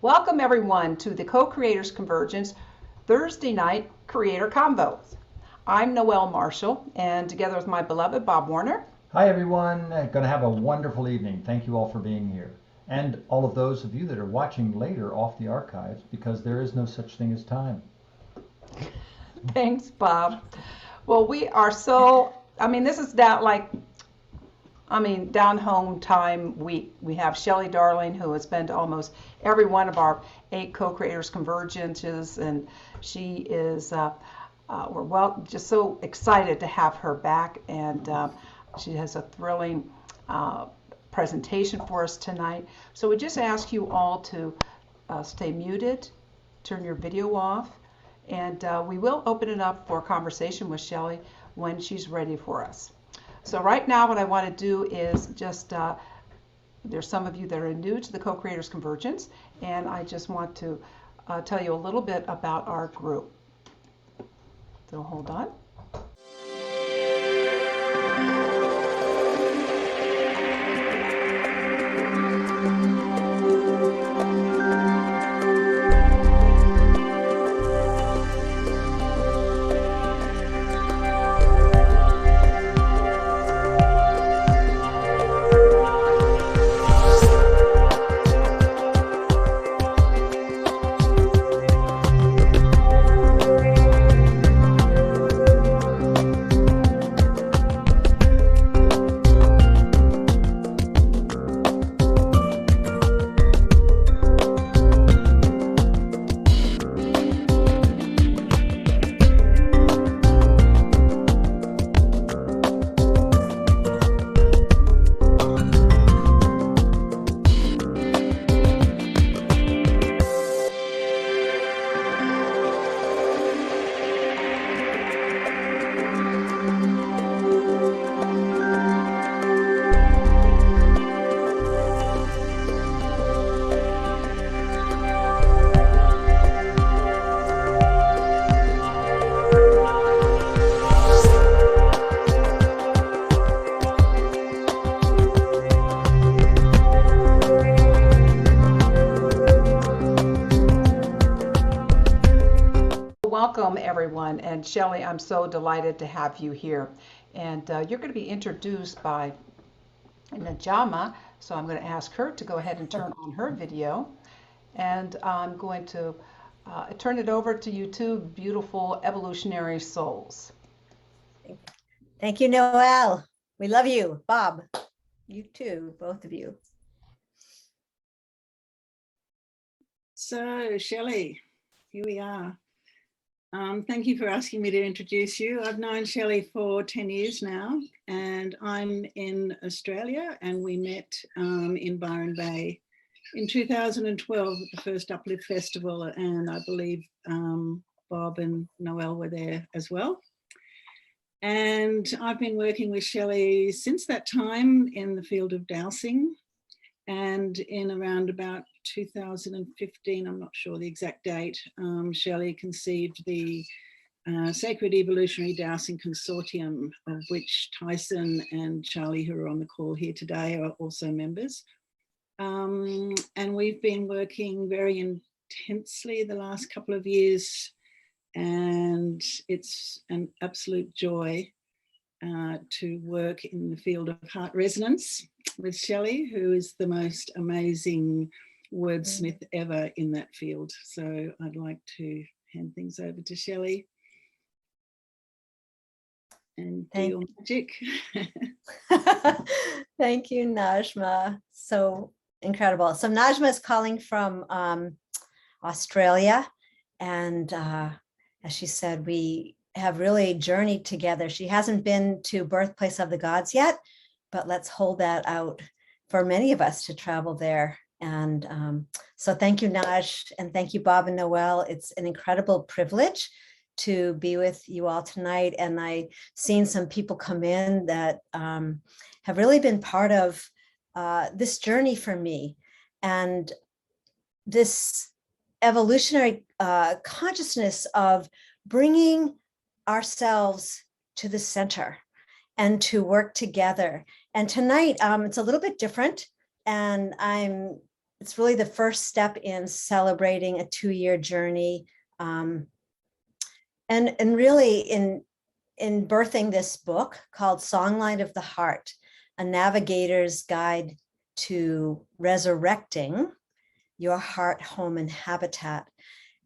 Welcome everyone to the Co-Creators Convergence Thursday night Creator Convos. I'm Noel Marshall, and together with my beloved Bob Warner. Hi everyone, going to have a wonderful evening. Thank you all for being here. And all of those of you that are watching later off the archives, because there is no such thing as time. Thanks, Bob. Well, we are so, this is down home time week. We have Shelley Darling, who has been to almost every one of our 8 co-creators convergences, and she is, we're just so excited to have her back, and she has a thrilling presentation for us tonight. So we just ask you all to stay muted, turn your video off, and we will open it up for a conversation with Shelley when she's ready for us. So right now what I want to do is just, there's some of you that are new to the Co-Creators Convergence, and I just want to tell you a little bit about our group. So hold on. Welcome everyone, and Shelley, I'm so delighted to have you here. And you're going to be introduced by Najama, so I'm going to ask her to go ahead and turn on her video. And I'm going to turn it over to you two beautiful evolutionary souls. Thank you, Noel. We love you. Bob, you too, both of you. So, Shelley, here we are. Thank you for asking me to introduce you. I've known Shelley for 10 years now, and I'm in Australia, and we met in Byron Bay in 2012 at the first Uplift Festival, and I believe Bob and Noel were there as well. And I've been working with Shelley since that time in the field of dowsing, and in around about 2015, I'm not sure the exact date, Shelley conceived the Sacred Evolutionary Dowsing Consortium, of which Tyson and Charlie, who are on the call here today, are also members. And we've been working very intensely the last couple of years, and it's an absolute joy to work in the field of heart resonance with Shelley, who is the most amazing wordsmith ever in that field. So I'd like to hand things over to Shelley and do your magic. Thank you, Najma. So incredible. So Najma is calling from Australia, and as she said, we have really journeyed together. She hasn't been to Birthplace of the Gods yet, but let's hold that out for many of us to travel there. And so thank you, Naj, and thank you, Bob and Noel. It's an incredible privilege to be with you all tonight. And I've seen some people come in that have really been part of this journey for me. And this evolutionary consciousness of bringing ourselves to the center and to work together. And tonight, it's a little bit different. And I'm it's really the first step in celebrating a 2-year journey. And really in birthing this book called Songline of the Heart, a navigator's guide to resurrecting your heart, home, and habitat.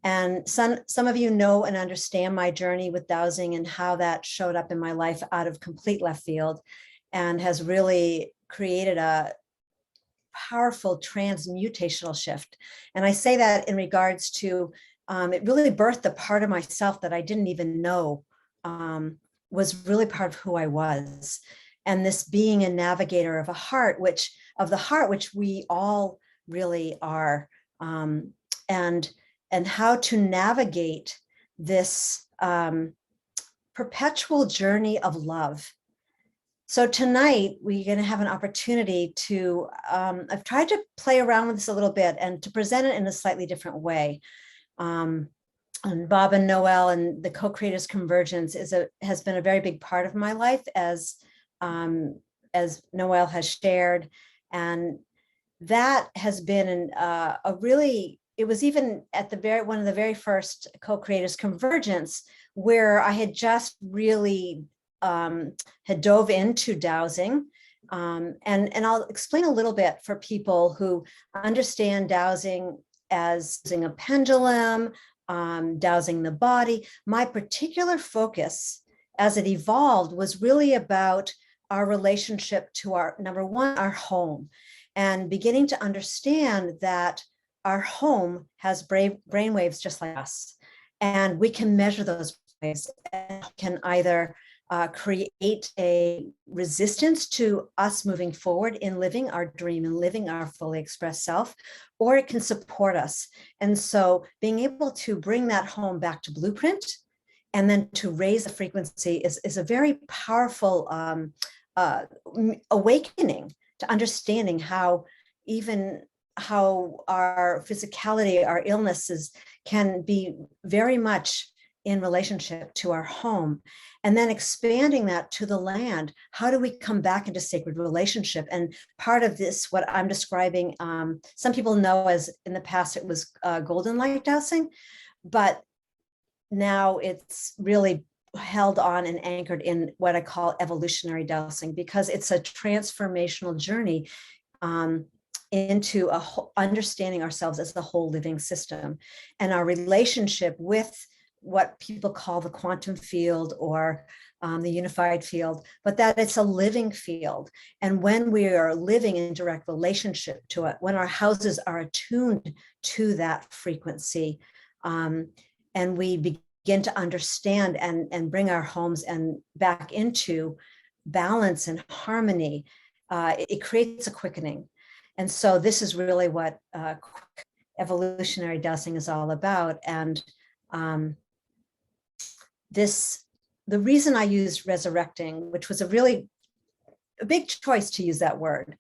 And some of you know and understand my journey with dowsing and how that showed up in my life out of complete left field, and has really created a powerful transmutational shift. And I say that in regards to, it really birthed a part of myself that I didn't even know was really part of who I was. And this being a navigator of a heart, which we all really are, and how to navigate this perpetual journey of love. So tonight we're going to have an opportunity to, I've tried to play around with this a little bit and to present it in a slightly different way. And Bob and Noel and the co-creators convergence has been a very big part of my life, as Noel has shared. And that has been it was even at one of the very first co-creators convergence, where I had just really had dove into dowsing. And I'll explain a little bit for people who understand dowsing as using a pendulum, dowsing the body. My particular focus as it evolved was really about our relationship to our, number one, our home, and beginning to understand that our home has brain waves just like us, and we can measure those waves and can either create a resistance to us moving forward in living our dream and living our fully expressed self, or it can support us. And so being able to bring that home back to blueprint and then to raise the frequency is a very powerful awakening to understanding how our physicality, our illnesses can be very much in relationship to our home, and then expanding that to the land. How do we come back into sacred relationship? And part of this, what I'm describing, some people know as in the past it was golden light dowsing, but now it's really held on and anchored in what I call evolutionary dowsing, because it's a transformational journey into understanding ourselves as the whole living system, and our relationship with what people call the quantum field or the unified field, but that it's a living field. And when we are living in direct relationship to it, when our houses are attuned to that frequency, and we begin to understand and bring our homes and back into balance and harmony, it creates a quickening. And so this is really what evolutionary dowsing is all about. And the reason I used resurrecting, which was a big choice to use that word,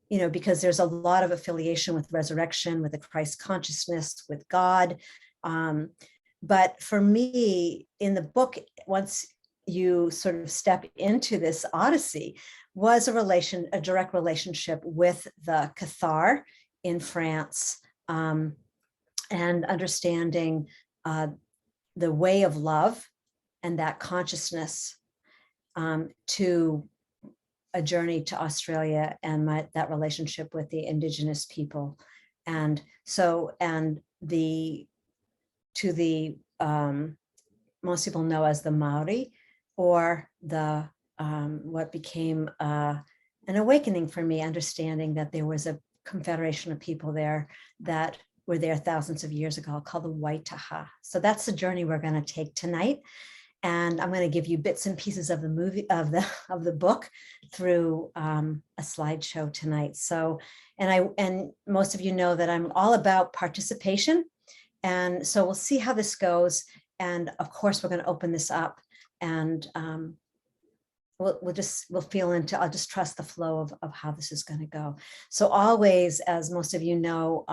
because there's a lot of affiliation with resurrection, with the Christ consciousness, with God. But for me, in the book, once you sort of step into this odyssey, was a direct relationship with the Cathar in France, and understanding the way of love and that consciousness, to a journey to Australia and that relationship with the indigenous people. And so, most people know as the Maori, or the what became an awakening for me, understanding that there was a confederation of people there that were there thousands of years ago, called the Waitaha. So that's the journey we're going to take tonight, and I'm going to give you bits and pieces of the movie of the book through a slideshow tonight. So, and most of you know that I'm all about participation, and so we'll see how this goes. And of course, we're going to open this up, and we'll feel into, I'll just trust the flow of how this is going to go. So always, as most of you know,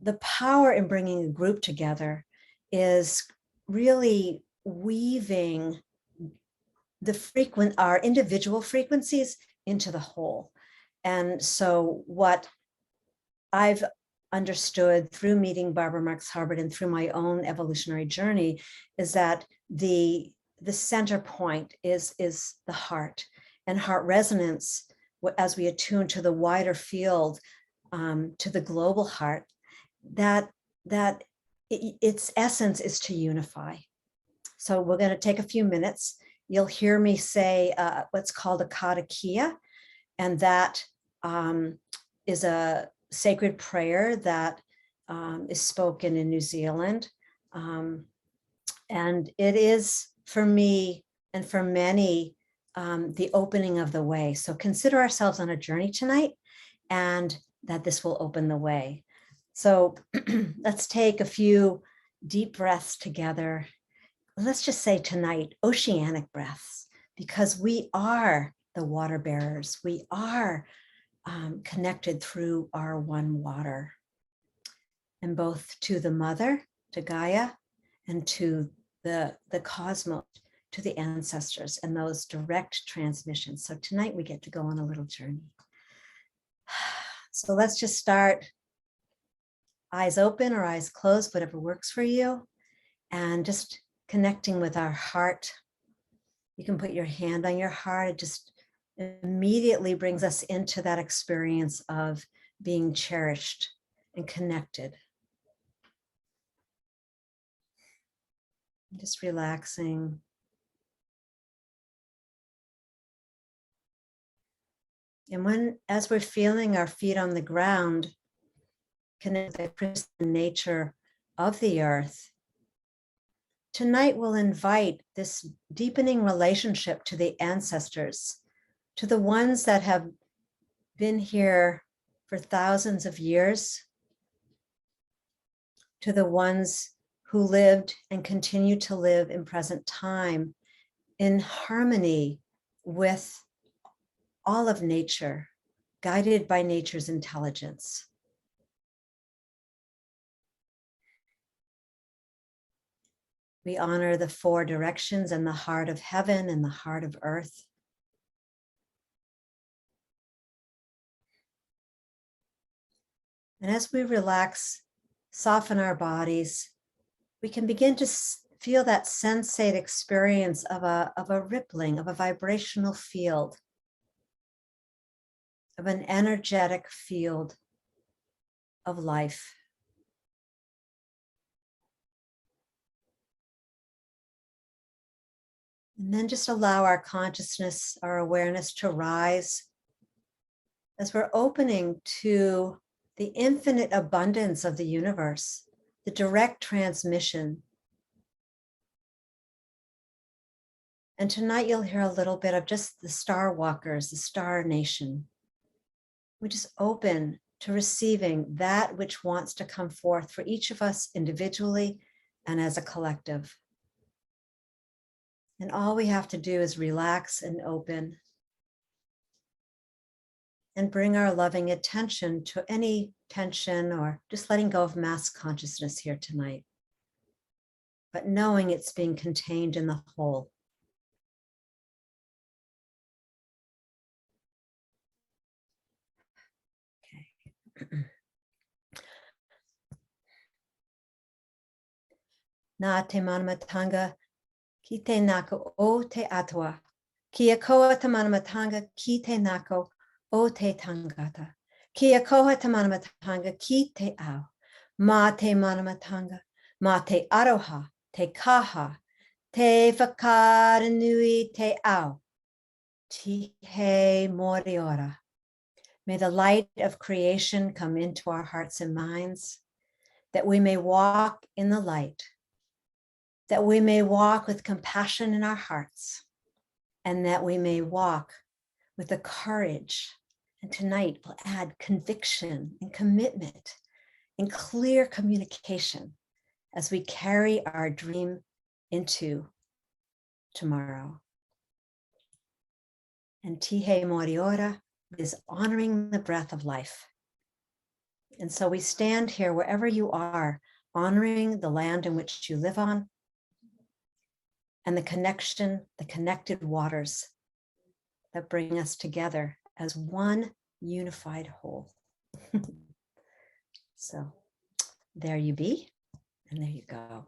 the power in bringing a group together is really weaving our individual frequencies into the whole. And so what I've understood through meeting Barbara Marx Hubbard and through my own evolutionary journey is that the center point is the heart, and heart resonance, as we attune to the wider field, to the global heart, that its essence is to unify. So we're going to take a few minutes. You'll hear me say what's called a karakia, and that is a sacred prayer that is spoken in New Zealand. And it is, for me and for many, the opening of the way. So consider ourselves on a journey tonight, and that this will open the way. So let's take a few deep breaths together. Let's just say tonight, oceanic breaths, because we are the water bearers. We are connected through our one water, and both to the mother, to Gaia, and to the cosmos, to the ancestors, and those direct transmissions. So tonight we get to go on a little journey. So let's just start, eyes open or eyes closed, whatever works for you, and just connecting with our heart. You can put your hand on your heart. It just immediately brings us into that experience of being cherished and connected. Just relaxing. And as we're feeling our feet on the ground, connect with the crystalline nature of the earth, tonight we'll invite this deepening relationship to the ancestors, to the ones that have been here for thousands of years, to the ones who lived and continue to live in present time in harmony with all of nature, guided by nature's intelligence. We honor the four directions and the heart of heaven and the heart of earth. And as we relax, soften our bodies, we can begin to feel that sensate experience of a rippling, of a vibrational field, of an energetic field of life. And then just allow our consciousness, our awareness to rise as we're opening to the infinite abundance of the universe, the direct transmission. And tonight you'll hear a little bit of just the star walkers, the star nation. We just open to receiving that which wants to come forth for each of us individually and as a collective. And all we have to do is relax and open and bring our loving attention to any tension or just letting go of mass consciousness here tonight, but knowing it's being contained in the whole. Okay. Na te manamatanga ki te nako o te atua. Kia koa te manamatanga ki te nako o te tangata. Kia koa te manamatanga ki te ao. Ma te manamatanga, ma te aroha, te kaha, te whakaranui te ao. Tihe moriora. May the light of creation come into our hearts and minds, that we may walk in the light, that we may walk with compassion in our hearts, and that we may walk with the courage. And tonight we'll add conviction and commitment and clear communication as we carry our dream into tomorrow. And Tihe Moriora is honoring the breath of life. And so we stand here wherever you are, honoring the land in which you live on, and the connection, the connected waters that bring us together as one unified whole. So there you be, and there you go.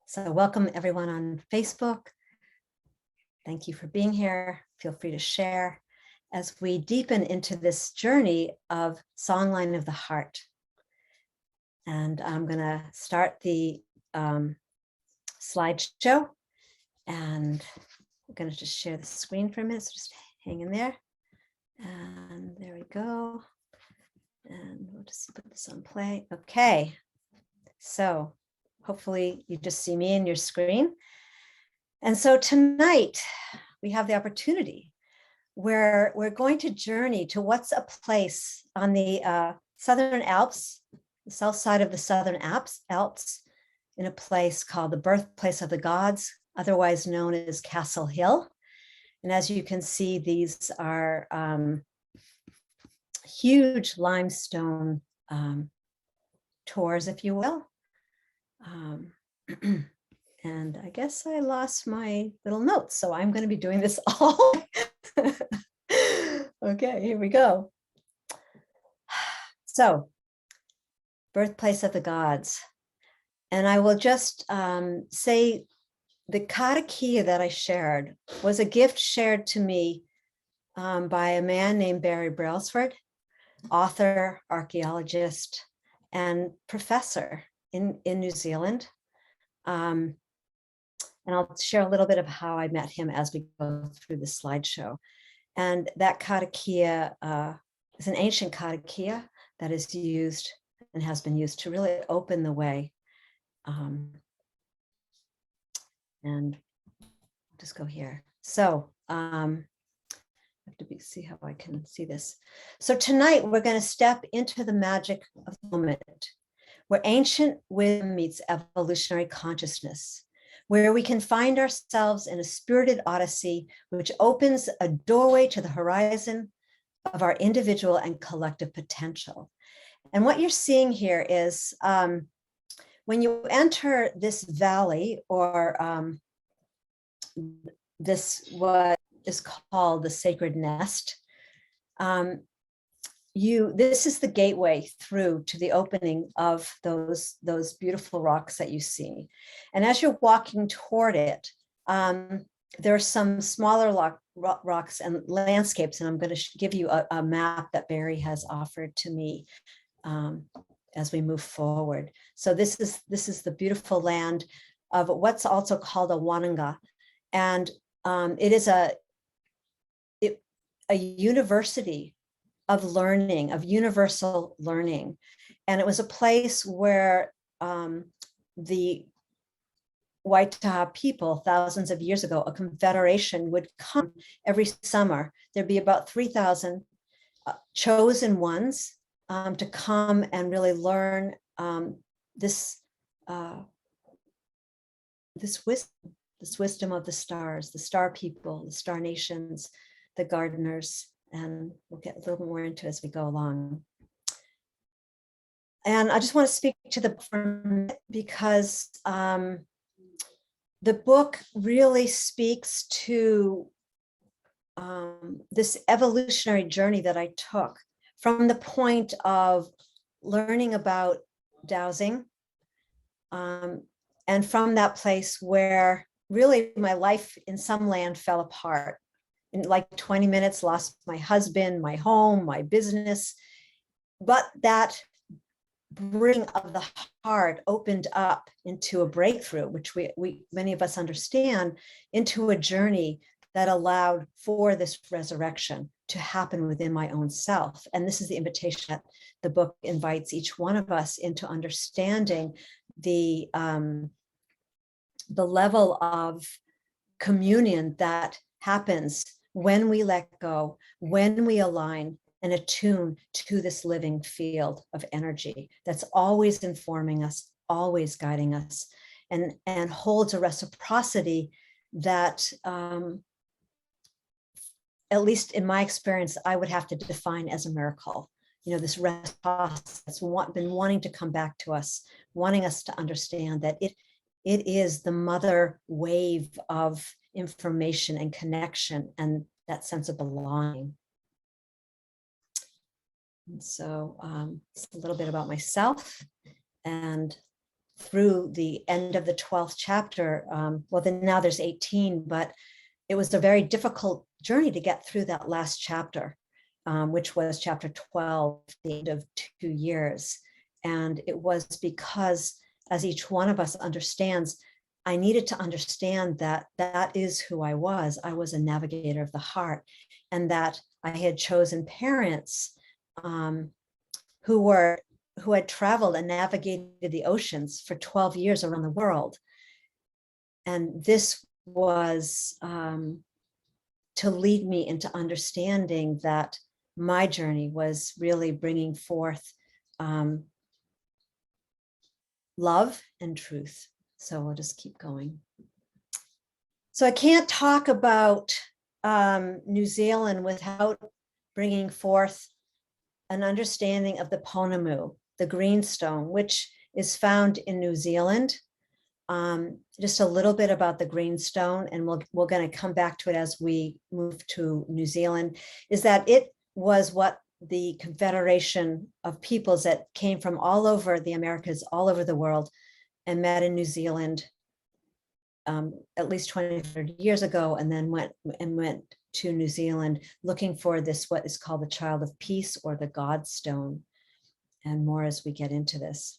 So welcome everyone on Facebook. Thank you for being here. Feel free to share as we deepen into this journey of Songline of the Heart. And I'm going to start the slideshow, and I'm going to just share the screen for a minute. So just hang in there. And there we go. And we'll just put this on play. Okay. So hopefully you just see me in your screen. And so tonight we have the opportunity where we're going to journey to what's a place on the Southern Alps, the south side of the Southern Alps, in a place called the Birthplace of the Gods, otherwise known as Castle Hill. And as you can see, these are huge limestone tours, if you will. And I guess I lost my little notes, so I'm going to be doing this all. Okay, here we go. So, Birthplace of the Gods. And I will just say the katakia that I shared was a gift shared to me by a man named Barry Brailsford, author, archaeologist, and professor in New Zealand. And I'll share a little bit of how I met him as we go through the slideshow. And that katakia is an ancient katakia that is used and has been used to really open the way. And just go here. So I have to see how I can see this. So tonight we're going to step into the magic of the moment, where ancient wisdom meets evolutionary consciousness, where we can find ourselves in a spirited odyssey, which opens a doorway to the horizon of our individual and collective potential. And what you're seeing here is when you enter this valley, or this what is called the sacred nest, this is the gateway through to the opening of those beautiful rocks that you see. And as you're walking toward it, there are some smaller rocks and landscapes, and I'm going to give you a map that Barry has offered to me as we move forward. So this is the beautiful land of what's also called a Wananga, and it is a university of learning, of universal learning. And it was a place where the Waitaha people, thousands of years ago, a confederation would come every summer. There'd be about 3,000 chosen ones to come and really learn this wisdom of the stars, the star people, the star nations, the gardeners. And we'll get a little bit more into it as we go along. And I just want to speak to the book because the book really speaks to this evolutionary journey that I took from the point of learning about dowsing, and from that place where really my life in some land fell apart. In like 20 minutes, lost my husband, my home, my business. But that bring of the heart opened up into a breakthrough, which we many of us understand, into a journey that allowed for this resurrection to happen within my own self. And this is the invitation that the book invites each one of us into understanding the level of communion that happens when we let go, when we align and attune to this living field of energy that's always informing us, always guiding us, and holds a reciprocity that, at least in my experience, I would have to define as a miracle. You know, this reciprocity that's been wanting to come back to us, wanting us to understand that it is the mother wave of information and connection and that sense of belonging. And so it's a little bit about myself. And through the end of the 12th chapter, well, then now there's 18, but it was a very difficult journey to get through that last chapter, which was chapter 12, the end of 2 years. And it was because, as each one of us understands, I needed to understand that that is who I was. I was a navigator of the heart, and that I had chosen parents who had traveled and navigated the oceans for 12 years around the world. And this was to lead me into understanding that my journey was really bringing forth love and truth. So I'll just keep going. So I can't talk about New Zealand without bringing forth an understanding of the ponamu, the greenstone, which is found in New Zealand. Just a little bit about the greenstone, and we're going to come back to it as we move to New Zealand, is that it was what the confederation of peoples that came from all over the Americas, all over the world, and met in New Zealand at least 20, 30 years ago, and then went to New Zealand looking for this, what is called the child of peace, or the God stone, and more as we get into this.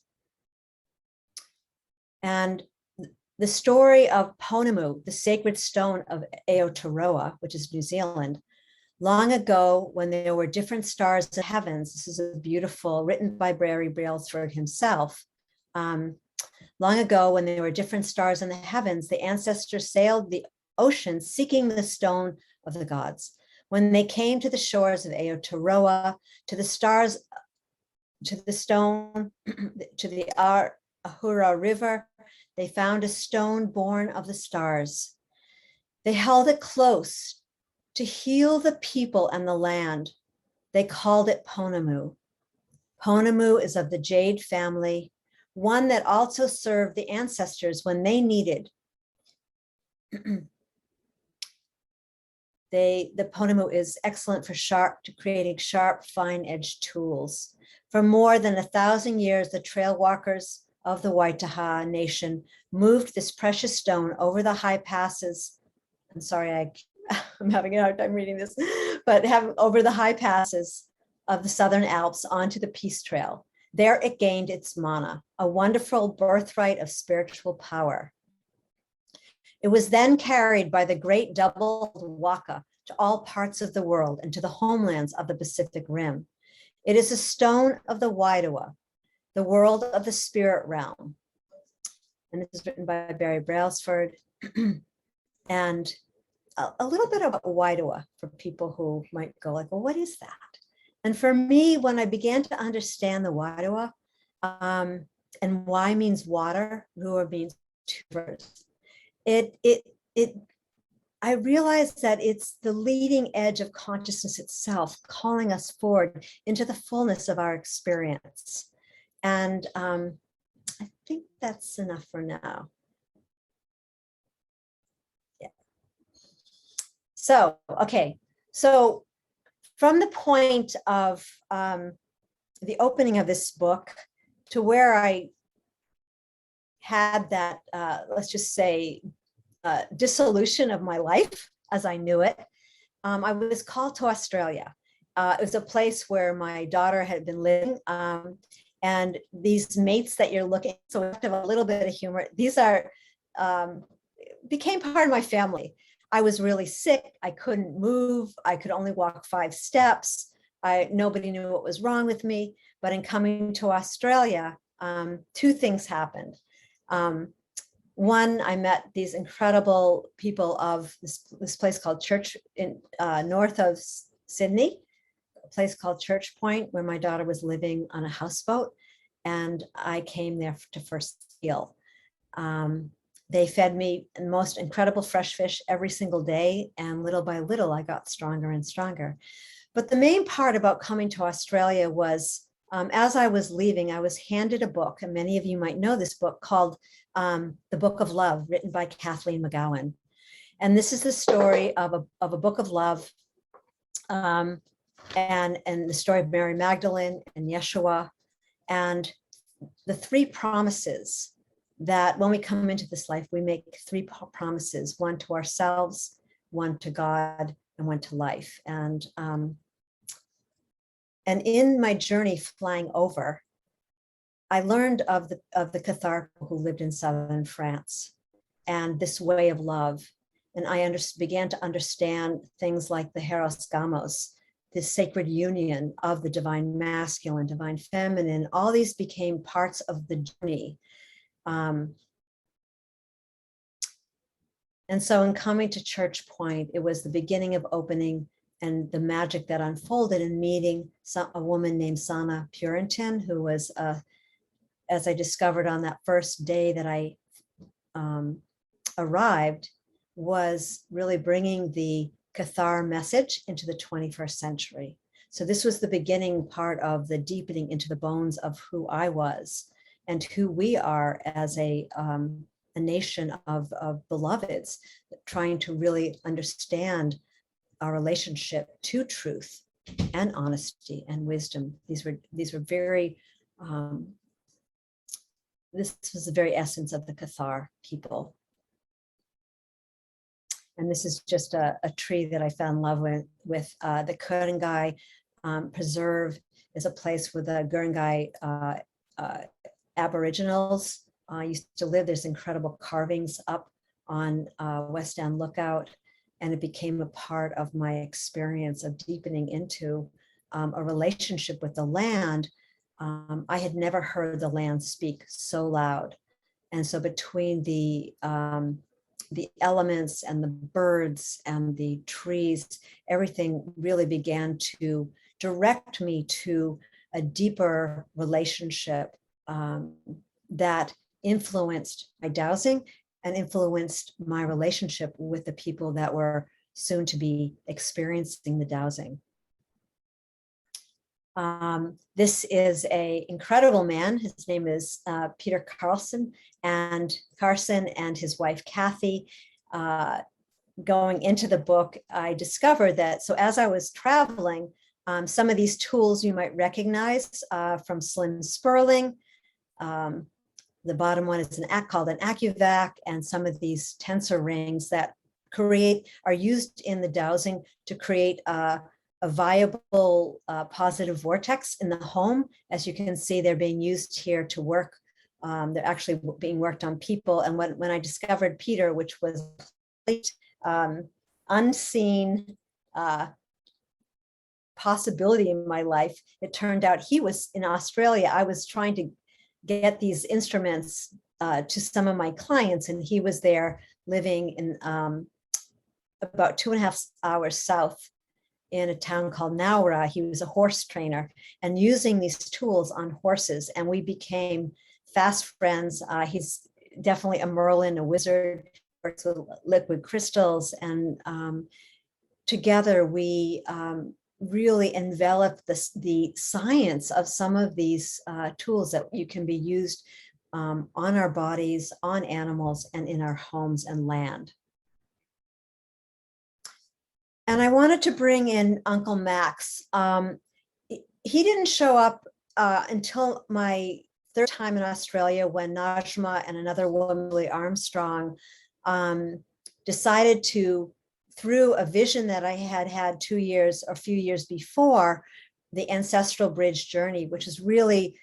And the story of Ponamu, the sacred stone of Aotearoa, which is New Zealand, long ago when there were different stars in the heavens, this is a beautiful, written by Barry Brailsford himself. Long ago when there were different stars in the heavens, the ancestors sailed the ocean seeking the stone of the gods. When they came to the shores of Aotearoa, to the stars, to the stone, to the Ahura River, they found a stone born of the stars. They held it close to heal the people and the land. They called it Ponamu. Ponamu is of the jade family, one that also served the ancestors when they needed. The Ponamu is excellent for creating sharp, fine-edged tools. For more than 1,000 years, the trail walkers of the Waitaha Nation moved this precious stone over the high passes. I'm sorry, I'm having a hard time reading this, but over the high passes of the Southern Alps onto the Peace Trail. There it gained its mana, a wonderful birthright of spiritual power. It was then carried by the great double waka to all parts of the world and to the homelands of the Pacific Rim. It is a stone of the Waidawa, the world of the spirit realm. And this is written by Barry Brailsford. And a little bit about Waidawa for people who might go like, well, what is that? And for me, when I began to understand the Waidawa, and why means water, Rua means two rivers, I realized that it's the leading edge of consciousness itself, calling us forward into the fullness of our experience. And I think that's enough for now. Yeah. So, okay. So from the point of the opening of this book to where I had that, let's just say, dissolution of my life as I knew it, I was called to Australia. It was a place where my daughter had been living, and these mates that you're looking, so we have to have a little bit of humor. These are, became part of my family. I was really sick. I couldn't move. I could only walk 5 steps. Nobody knew what was wrong with me. But in coming to Australia, 2 things happened. One, I met these incredible people of this place called Church in north of Sydney, a place called Church Point, where my daughter was living on a houseboat, and I came there to first heal. They fed me the most incredible fresh fish every single day, and little by little, I got stronger and stronger. But the main part about coming to Australia was, as I was leaving, I was handed a book, and many of you might know this book, called The Book of Love, written by Kathleen McGowan. And this is the story of a book of love and the story of Mary Magdalene and Yeshua, and the three promises that when we come into this life, we make three promises, one to ourselves, one to God, and one to life. And in my journey flying over, I learned of the Cathar who lived in southern France and this way of love. And I began to understand things like the Heros Gamos, this sacred union of the divine masculine, divine feminine. All these became parts of the journey. And so in coming to Church Point, it was the beginning of opening and the magic that unfolded in meeting a woman named Sana Purinton, who was, as I discovered on that first day that I arrived, was really bringing the Cathar message into the 21st century. So this was the beginning part of the deepening into the bones of who I was and who we are as a nation of beloveds, trying to really understand our relationship to truth and honesty and wisdom. These were very, this was the very essence of the Cathar people. And this is just a tree that I fell in love with the Ku-ring-gai Preserve is a place where the Ku-ring-gai Aboriginals used to live. There's incredible carvings up on West End Lookout, and it became a part of my experience of deepening into a relationship with the land. I had never heard the land speak so loud. And so between the elements and the birds and the trees, everything really began to direct me to a deeper relationship that influenced my dowsing and influenced my relationship with the people that were soon to be experiencing the dowsing. This is an incredible man. His name is Peter Carson and his wife, Kathy. Going into the book, I discovered that, so as I was traveling, some of these tools you might recognize from Slim Sperling. The bottom one is called an AccuVac, and some of these tensor rings that are used in the dowsing to create a viable positive vortex in the home. As you can see, they're being used here to work. They're actually being worked on people. And when I discovered Peter, which was unseen possibility in my life, it turned out he was in Australia. I was trying to get these instruments to some of my clients, and he was there living in about 2.5 hours south in a town called Nowra. He was a horse trainer and using these tools on horses, and we became fast friends. He's definitely a Merlin, a wizard, works with liquid crystals, and together we really enveloped the science of some of these tools that you can be used on our bodies, on animals, and in our homes and land. And I wanted to bring in Uncle Max. He didn't show up until my third time in Australia, when Najma and another woman, Lily Armstrong, decided to, through a vision that I had had a few years before, the Ancestral Bridge journey, which is really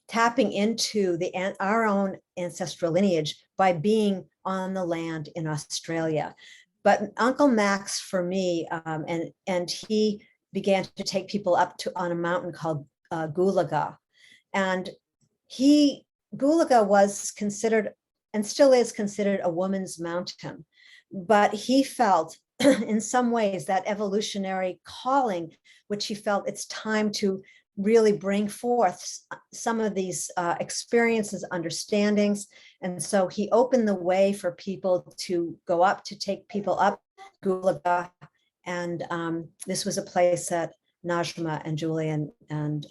tapping into our own ancestral lineage by being on the land in Australia. But Uncle Max, for me, and he began to take people up on a mountain called Gulaga. And Gulaga was considered, and still is considered, a woman's mountain. But he felt in some ways that evolutionary calling, which he felt it's time to really bring forth some of these experiences, understandings. And so he opened the way for people to go up, to take people up Gulaga. And this was a place that Najma and Julian and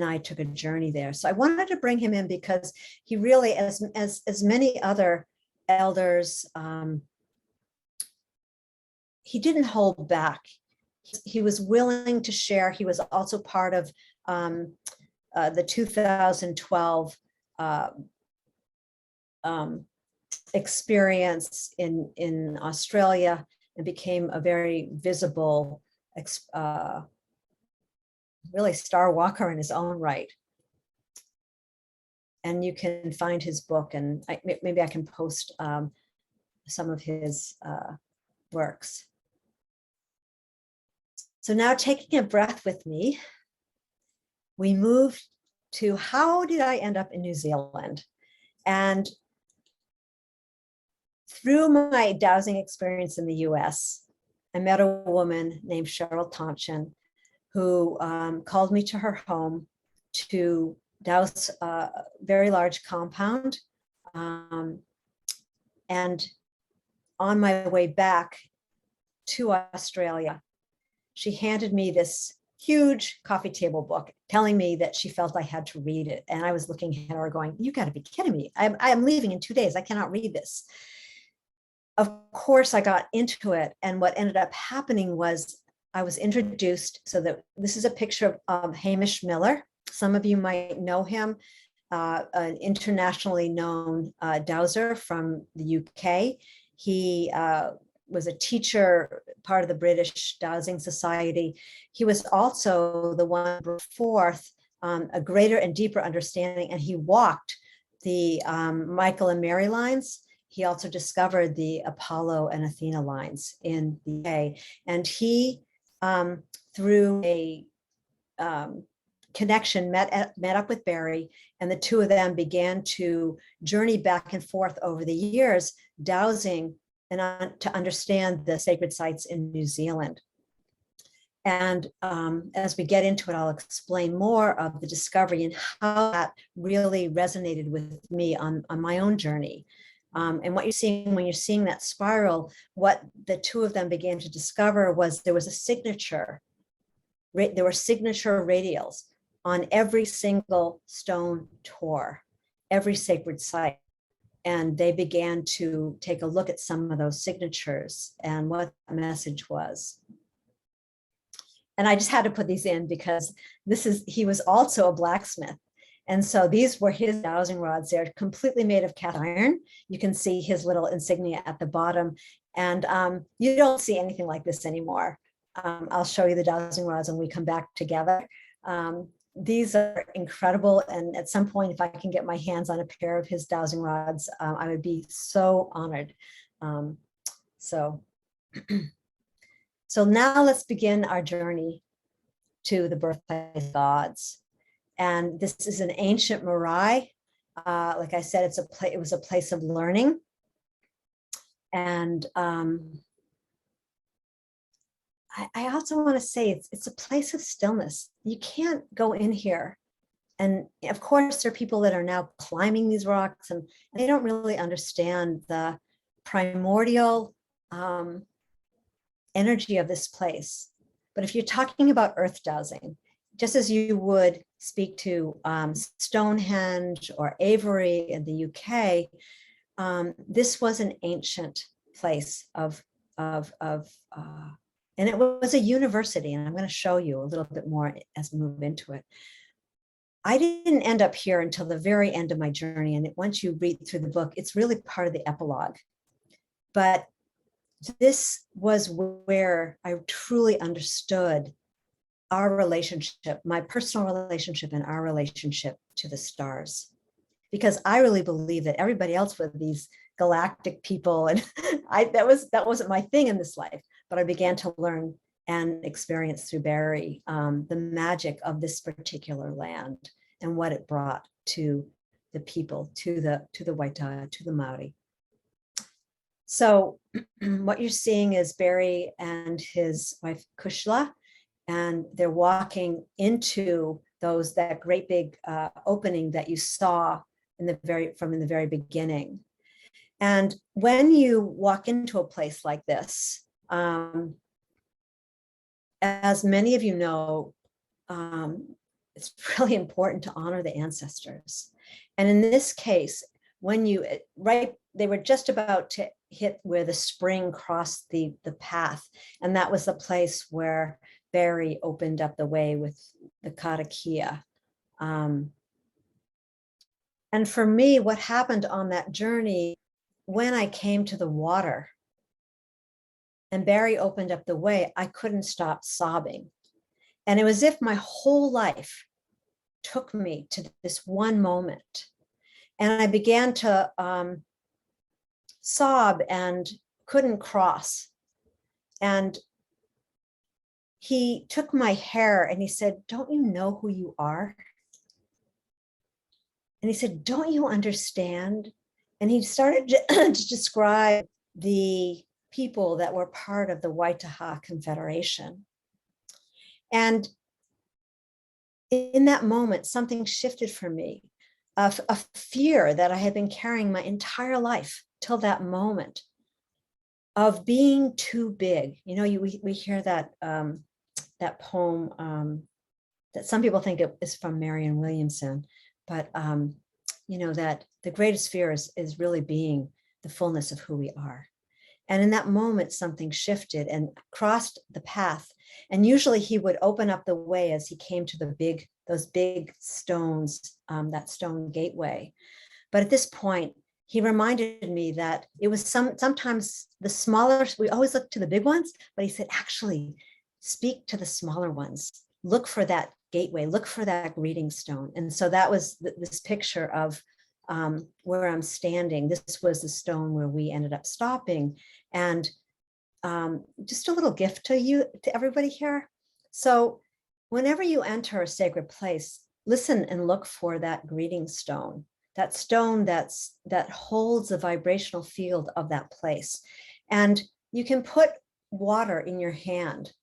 I took a journey there. So I wanted to bring him in because he really, as many other elders, he didn't hold back. he was willing to share. He was also part of the 2012 experience in Australia, and became a very visible, really star walker in his own right. And you can find his book, and maybe I can post some of his works. So now, taking a breath with me, we move to how did I end up in New Zealand? And through my dowsing experience in the US, I met a woman named Cheryl Thompson who called me to her home to douse a very large compound. And on my way back to Australia, she handed me this huge coffee table book, telling me that she felt I had to read it. And I was looking at her going, you got to be kidding me. I'm leaving in 2 days. I cannot read this. Of course, I got into it. And what ended up happening was I was introduced. So that this is a picture of Hamish Miller. Some of you might know him, an internationally known dowser from the UK. He was a teacher, part of the British Dowsing Society. He was also the one who brought forth a greater and deeper understanding, and he walked the Michael and Mary lines. He also discovered the Apollo and Athena lines in the UK. And he, through a connection, met up with Barry, and the two of them began to journey back and forth over the years, dowsing and to understand the sacred sites in New Zealand. And as we get into it, I'll explain more of the discovery and how that really resonated with me on my own journey. And what you're seeing when you're seeing that spiral, what the two of them began to discover was there was a signature. There were signature radials on every single stone tour, every sacred site. And they began to take a look at some of those signatures and what the message was. And I just had to put these in because he was also a blacksmith. And so these were his dowsing rods. They're completely made of cast iron. You can see his little insignia at the bottom. And you don't see anything like this anymore. I'll show you the dowsing rods when we come back together. These are incredible. And at some point, if I can get my hands on a pair of his dowsing rods, I would be so honored. So now let's begin our journey to the birthplace gods. And this is an ancient marae. Like I said, it was a place of learning. And I also want to say it's a place of stillness. You can't go in here. And of course, there are people that are now climbing these rocks, and they don't really understand the primordial energy of this place. But if you're talking about earth dowsing, just as you would speak to Stonehenge or Avery in the UK, this was an ancient place and it was a university, and I'm going to show you a little bit more as we move into it. I didn't end up here until the very end of my journey, and once you read through the book, it's really part of the epilogue. But this was where I truly understood our relationship, my personal relationship and our relationship to the stars. Because I really believe that everybody else were these galactic people, and that wasn't my thing in this life. But I began to learn and experience through Barry the magic of this particular land and what it brought to the people, to the Waitara, to the Maori. So what you're seeing is Barry and his wife Kushla, and they're walking into that great big opening that you saw in the very beginning. And when you walk into a place like this, as many of you know, it's really important to honor the ancestors. And in this case, when you, right, they were just about to hit where the spring crossed the path. And that was the place where Barry opened up the way with the katakia. And for me, what happened on that journey, when I came to the water and Barry opened up the way, I couldn't stop sobbing. And it was as if my whole life took me to this one moment. And I began to sob and couldn't cross. And he took my hair and he said, "Don't you know who you are?" And he said, "Don't you understand?" And he started to describe the people that were part of the Waitaha Confederation. And in that moment, something shifted for me, a fear that I had been carrying my entire life till that moment of being too big. You know, we hear that that poem that some people think it is from Marianne Williamson, but you know, that the greatest fear is really being the fullness of who we are. And in that moment, something shifted and crossed the path. And usually he would open up the way as he came to those big stones, that stone gateway. But at this point, he reminded me that it was sometimes the smaller, we always look to the big ones, but he said, actually, speak to the smaller ones. Look for that gateway, look for that greeting stone. And so that was this picture of where I'm standing. This was the stone where we ended up stopping. And just a little gift to everybody here. So whenever you enter a sacred place, listen and look for that greeting stone, that stone that holds the vibrational field of that place. And you can put water in your hand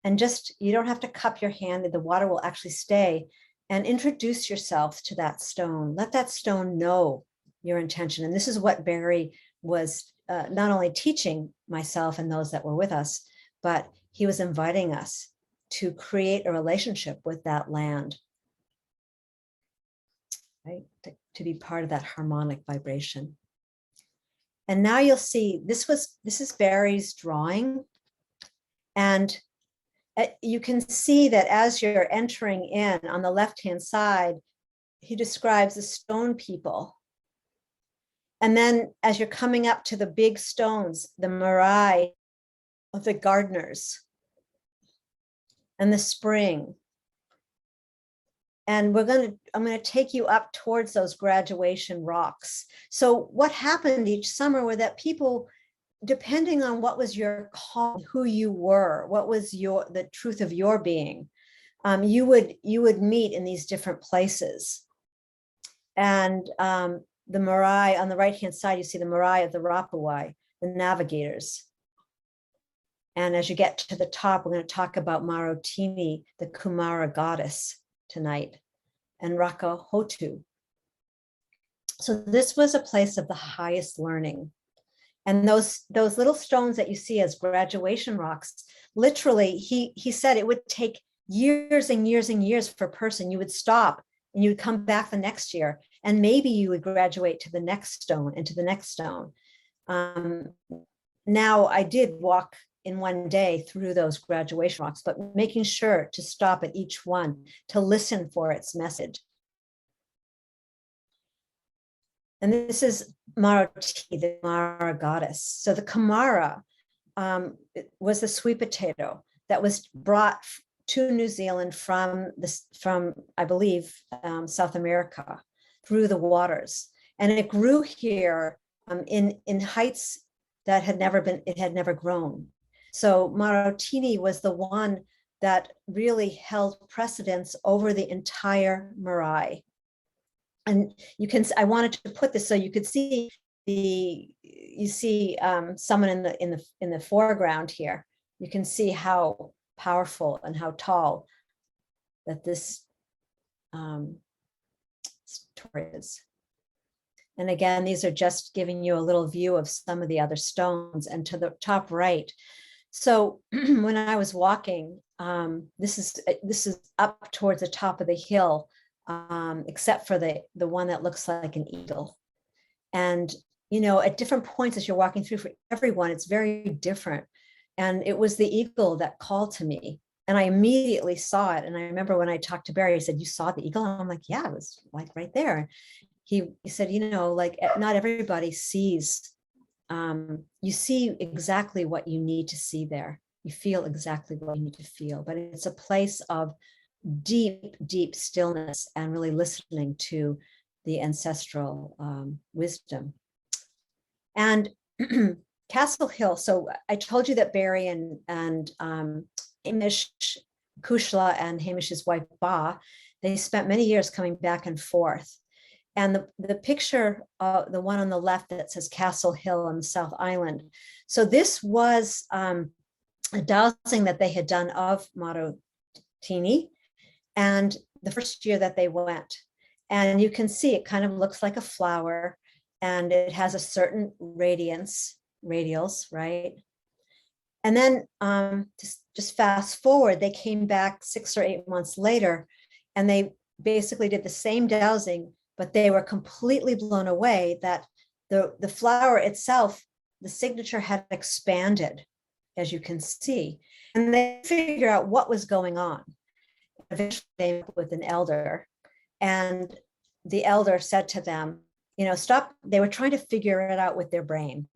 and you don't have to cup your hand, the water will actually stay, and introduce yourself to that stone. Let that stone know your intention. And this is what Barry was not only teaching myself and those that were with us, but he was inviting us to create a relationship with that land, right? To be part of that harmonic vibration. And now you'll see, this is Barry's drawing. And you can see that as you're entering in on the left-hand side, he describes the stone people. And then as you're coming up to the big stones, the marae of the gardeners and the spring. And I'm going to take you up towards those graduation rocks. So what happened each summer were that people, depending on what was your call, who you were, what was the truth of your being, you would meet in these different places. And the marae on the right-hand side, you see the marae of the Rapawai, the navigators. And as you get to the top, we're going to talk about Marotini, the Kumara goddess tonight, and Rakahotu. So this was a place of the highest learning. And those little stones that you see as graduation rocks, literally, he said it would take years and years and years for a person. You would stop and you would come back the next year, and maybe you would graduate to the next stone and to the next stone. Now I did walk in one day through those graduation rocks, but making sure to stop at each one to listen for its message. And this is Maroti, the Kumara goddess. So the Kumara was the sweet potato that was brought to New Zealand from I believe, South America through the waters. And it grew here in heights that had never grown. So Marotini was the one that really held precedence over the entire marae. And I wanted to put this so you could see someone in the foreground here. You can see how powerful and how tall that this story is. And again, these are just giving you a little view of some of the other stones. And to the top right, so when I was walking, this is up towards the top of the hill, except for the one that looks like an eagle. And, you know, at different points as you're walking through, for everyone, it's very different. And it was the eagle that called to me. And I immediately saw it. And I remember when I talked to Barry, he said, "You saw the eagle?" And I'm like, "Yeah, it was like right there." He said, "You know, like not everybody sees, you see exactly what you need to see there. You feel exactly what you need to feel, but it's a place of deep, deep stillness and really listening to the ancestral wisdom." And Castle Hill. So I told you that Barry and Hamish, Kushla and Hamish's wife Ba, they spent many years coming back and forth. And the picture, the one on the left that says Castle Hill on the South Island. So this was a dowsing that they had done of Marotini, and the first year that they went. And you can see it kind of looks like a flower, and it has a certain radials, right? And then just fast forward, they came back 6 or 8 months later, and they basically did the same dowsing, but they were completely blown away that the flower itself, the signature had expanded, as you can see. And they figured out what was going on. Eventually they met with an elder, and the elder said to them, you know, stop. They were trying to figure it out with their brain.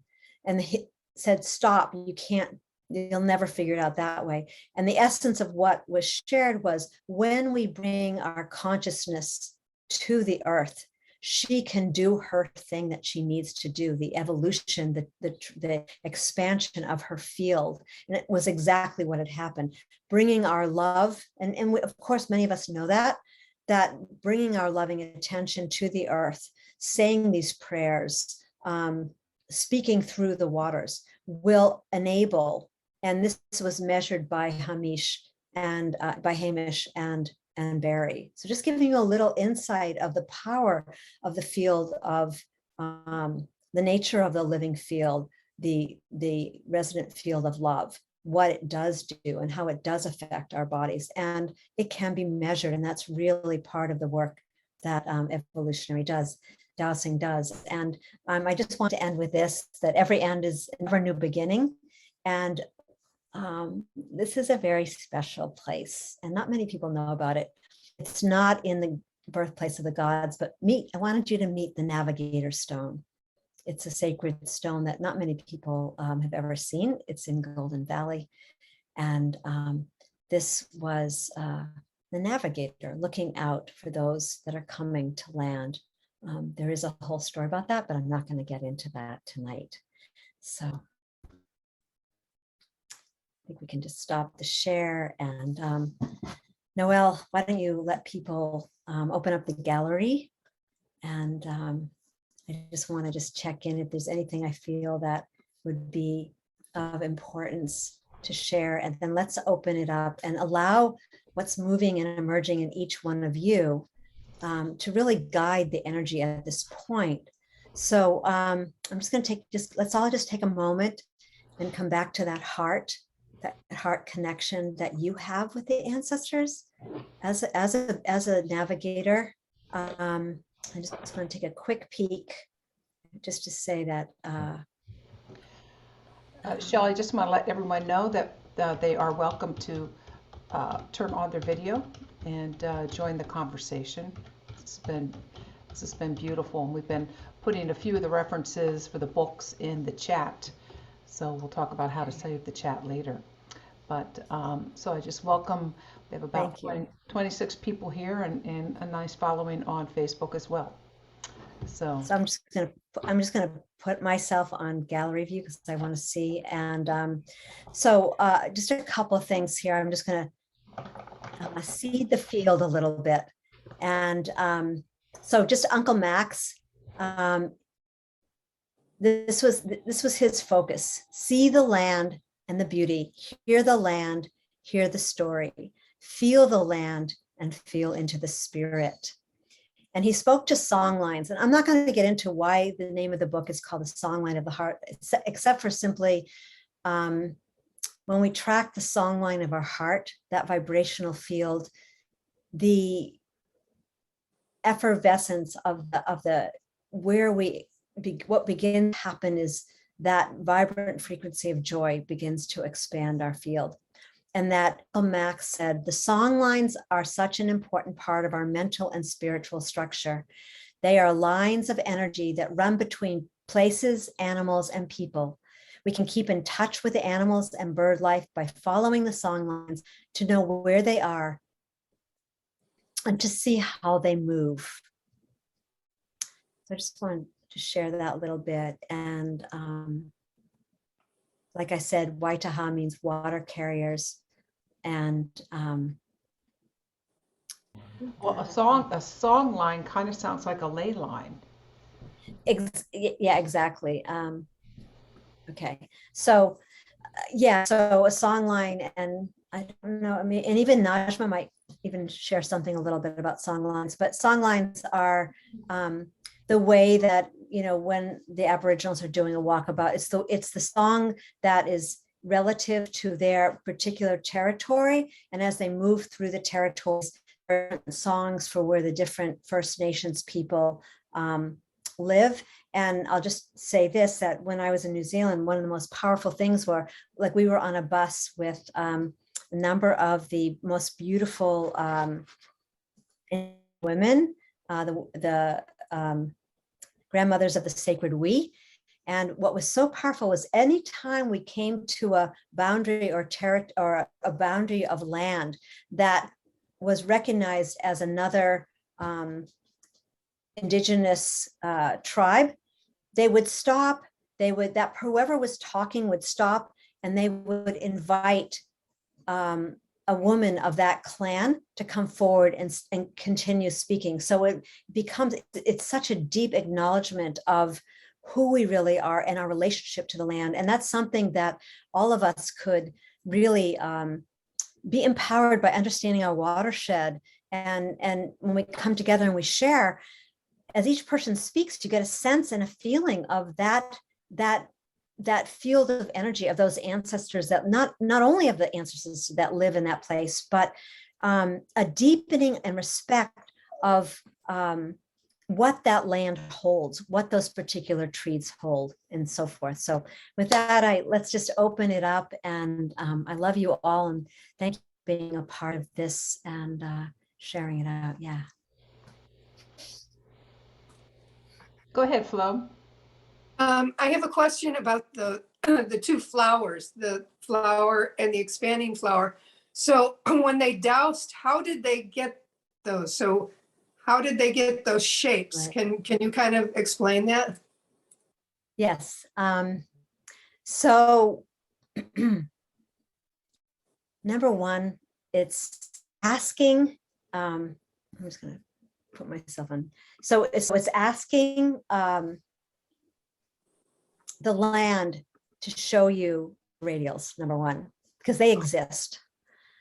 And he said, "Stop, you can't, you'll never figure it out that way." And the essence of what was shared was, when we bring our consciousness to the earth, she can do her thing that she needs to do, the evolution, the expansion of her field. And it was exactly what had happened. Bringing our love, and we, of course, many of us know that bringing our loving attention to the earth, saying these prayers, speaking through the waters will enable, and this was measured by Hamish and by Hamish and Barry. So just giving you a little insight of the power of the field of the nature of the living field, the resident field of love, what it does do and how it does affect our bodies. And it can be measured. And that's really part of the work that evolutionary dowsing does. And I just want to end with this, that every end is never a new beginning. And this is a very special place, and not many people know about it. It's not in the birthplace of the gods, but I wanted you to meet the Navigator stone. It's a sacred stone that not many people have ever seen. It's in Golden Valley. And this was the Navigator looking out for those that are coming to land. There is a whole story about that, but I'm not going to get into that tonight. So I think we can just stop the share. And Noel, why don't you let people open up the gallery? And I just want to just check in if there's anything I feel that would be of importance to share. And then let's open it up and allow what's moving and emerging in each one of you to really guide the energy at this point. So I'm just going to let's all just take a moment and come back to that heart connection that you have with the ancestors as a navigator. I'm just going to take a quick peek just to say that. Shelley, just want to let everyone know that they are welcome to turn on their video and join the conversation. This has been beautiful, and we've been putting a few of the references for the books in the chat. So we'll talk about how to save the chat later. But so I just welcome. We have about 26 people here, and a nice following on Facebook as well. So I'm just gonna put myself on gallery view because I want to see. And so just a couple of things here. I'm just gonna seed the field a little bit. And so just Uncle Max, this was his focus. See the land and the beauty, hear the land, hear the story, feel the land and feel into the spirit. And he spoke to songlines. And I'm not going to get into why the name of the book is called The Songline of the Heart, except for simply when we track the songline of our heart, that vibrational field, the effervescence of the where we what begins to happen is that vibrant frequency of joy begins to expand our field. And that Max said, the song lines are such an important part of our mental and spiritual structure. They are lines of energy that run between places, animals, and people. We can keep in touch with the animals and bird life by following the song lines to know where they are and to see how they move. So I just wanted to share that a little bit. And like I said, Waitaha means water carriers. And Well, a song line kind of sounds like a ley line. yeah, exactly. Okay, so yeah, so a song line, and I don't know, I mean, and even Najma might even share something a little bit about song lines, but song lines are the way that, you know, when the Aboriginals are doing a walkabout, it's the song that is relative to their particular territory. And as they move through the territories, there are songs for where the different First Nations people live. And I'll just say this, that when I was in New Zealand, one of the most powerful things were, like, we were on a bus with a number of the most beautiful women, the grandmothers of the sacred we. And what was so powerful was anytime we came to a boundary or a boundary of land that was recognized as another indigenous tribe, they would stop. Whoever was talking would stop, and they would invite a woman of that clan to come forward and continue speaking. So it's such a deep acknowledgement of who we really are and our relationship to the land. And that's something that all of us could really be empowered by understanding our watershed. And when we come together and we share, as each person speaks, you get a sense and a feeling of that field of energy of those ancestors, that not only of the ancestors that live in that place, but a deepening and respect of what that land holds, what those particular trees hold, and so forth. So with that, let's just open it up. And I love you all, and thank you for being a part of this and sharing it out. Yeah. Go ahead, Flo. I have a question about the the two flowers, the flower and the expanding flower. So when they doused, how did they get those? So how did they get those shapes? Right. Can you kind of explain that? Yes. So number one, it's asking, I'm just going to put myself on. So it's asking the land to show you radials, number one, because they exist.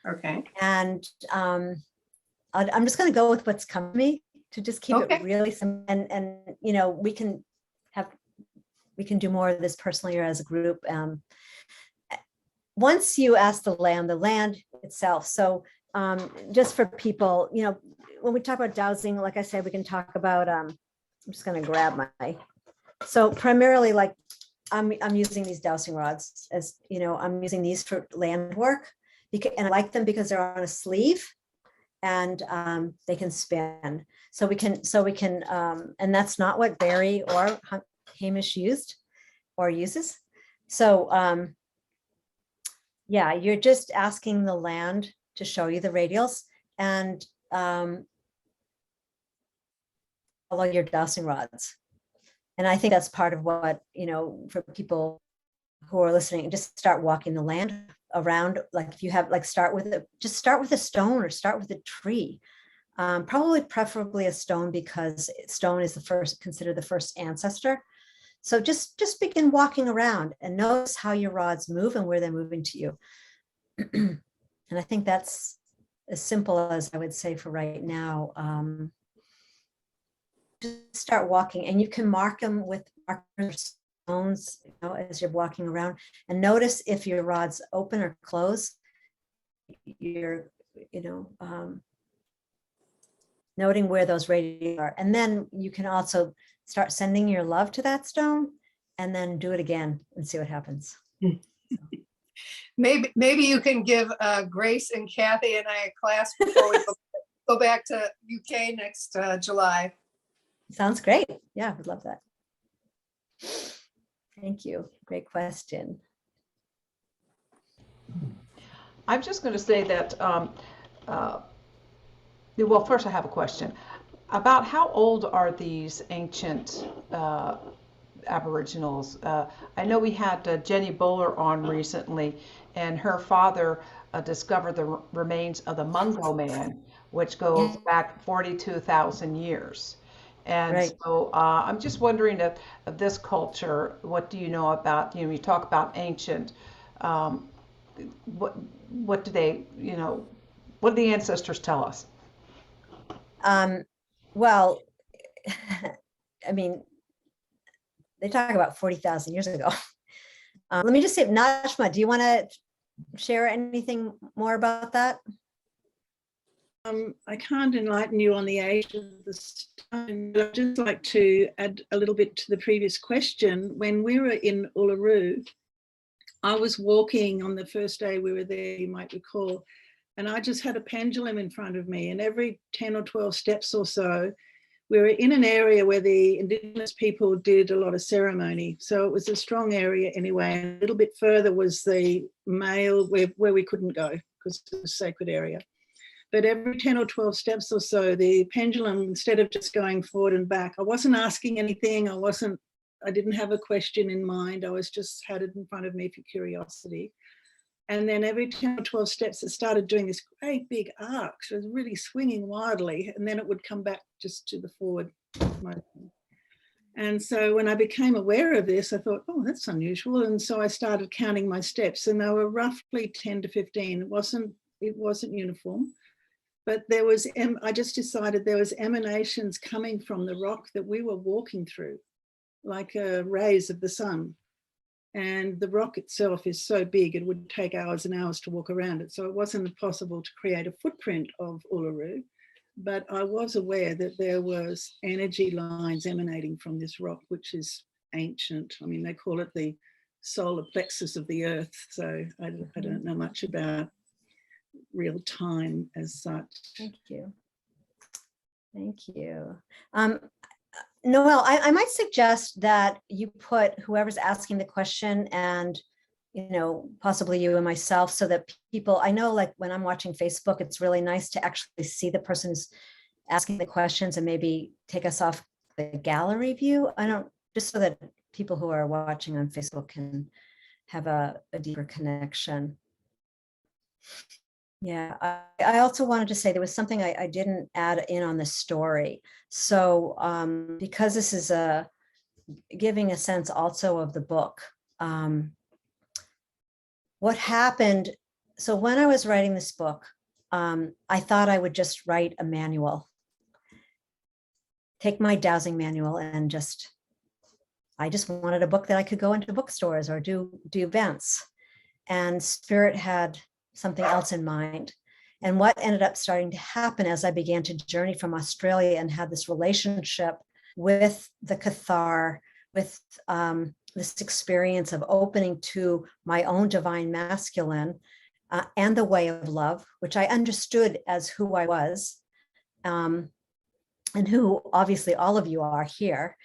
Okay. And I'm just going to go with what's come to me to just keep Okay. it really simple. And you know, we can do more of this personally or as a group. Once you ask the land itself. So just for people, you know, when we talk about dowsing, like I said, we can talk about, I'm just going to grab so primarily, like, I'm using these dowsing rods, as you know, I'm using these for land work, and I like them because they're on a sleeve and they can spin. So we can, and that's not what Barry or Hamish used or uses. So yeah, you're just asking the land to show you the radials and follow your dowsing rods. And I think that's part of what, you know, for people who are listening, just start walking the land around. Like if you have, like, start with a stone or start with a tree. Probably preferably a stone, because stone is considered the first ancestor. So just begin walking around and notice how your rods move and where they're moving to you. And I think that's as simple as I would say for right now. Just start walking, and you can mark them with markers, stones, you know, as you're walking around, and notice if your rod's open or closed. You're, you know, noting where those radials are, and then you can also start sending your love to that stone, and then do it again and see what happens. Maybe you can give Grace and Kathy and I a class before we go back to UK next July. Sounds great. Yeah, would love that. Thank you. Great question. I'm just going to say that, well, first I have a question about how old are these ancient Aboriginals? I know we had Jenny Bowler on recently, and her father discovered the remains of the Mungo man, which goes back 42,000 years. And Right. so I'm just wondering if this culture, what do you know about, you talk about ancient, what do they, what do the ancestors tell us? Well, I mean, they talk about 40,000 years ago. Let me just say, Najma, do you want to share anything more about that? I can't enlighten you on the age of the stone, but I'd just like to add a little bit to the previous question. When we were in Uluru, I was walking on the first day we were there, you might recall, and I just had a pendulum in front of me, and every 10 or 12 steps or so, we were in an area where the Indigenous people did a lot of ceremony. So it was a strong area anyway. And a little bit further was the male where we couldn't go because it was a sacred area. But every 10 or 12 steps or so, the pendulum, instead of just going forward and back, I wasn't asking anything. I didn't have a question in mind. I was just had it in front of me for curiosity. And then every 10 or 12 steps, it started doing this great big arc. So it was really swinging wildly. And then it would come back just to the forward motion. And so when I became aware of this, I thought, oh, that's unusual. And so I started counting my steps, and they were roughly 10 to 15. It wasn't uniform. But I just decided there was emanations coming from the rock that we were walking through, like rays of the sun. And the rock itself is so big, it would take hours and hours to walk around it. So it wasn't possible to create a footprint of Uluru, but I was aware that there was energy lines emanating from this rock, which is ancient. I mean, they call it the solar plexus of the earth. So I don't know much about real time as such. Thank you. Thank you. Noel, I might suggest that you put whoever's asking the question and, possibly you and myself, so that people, I know like when I'm watching Facebook, it's really nice to actually see the person who's asking the questions and maybe take us off the gallery view. Just so that people who are watching on Facebook can have a deeper connection. Yeah, I also wanted to say there was something I didn't add in on the story. So because this is giving a sense also of the book, what happened, so when I was writing this book, I thought I would just write a manual, take my dowsing manual and I just wanted a book that I could go into bookstores or do events. And Spirit had something else in mind. And what ended up starting to happen as I began to journey from Australia and had this relationship with the Cathar, with this experience of opening to my own divine masculine and the way of love, which I understood as who I was, and who obviously all of you are here.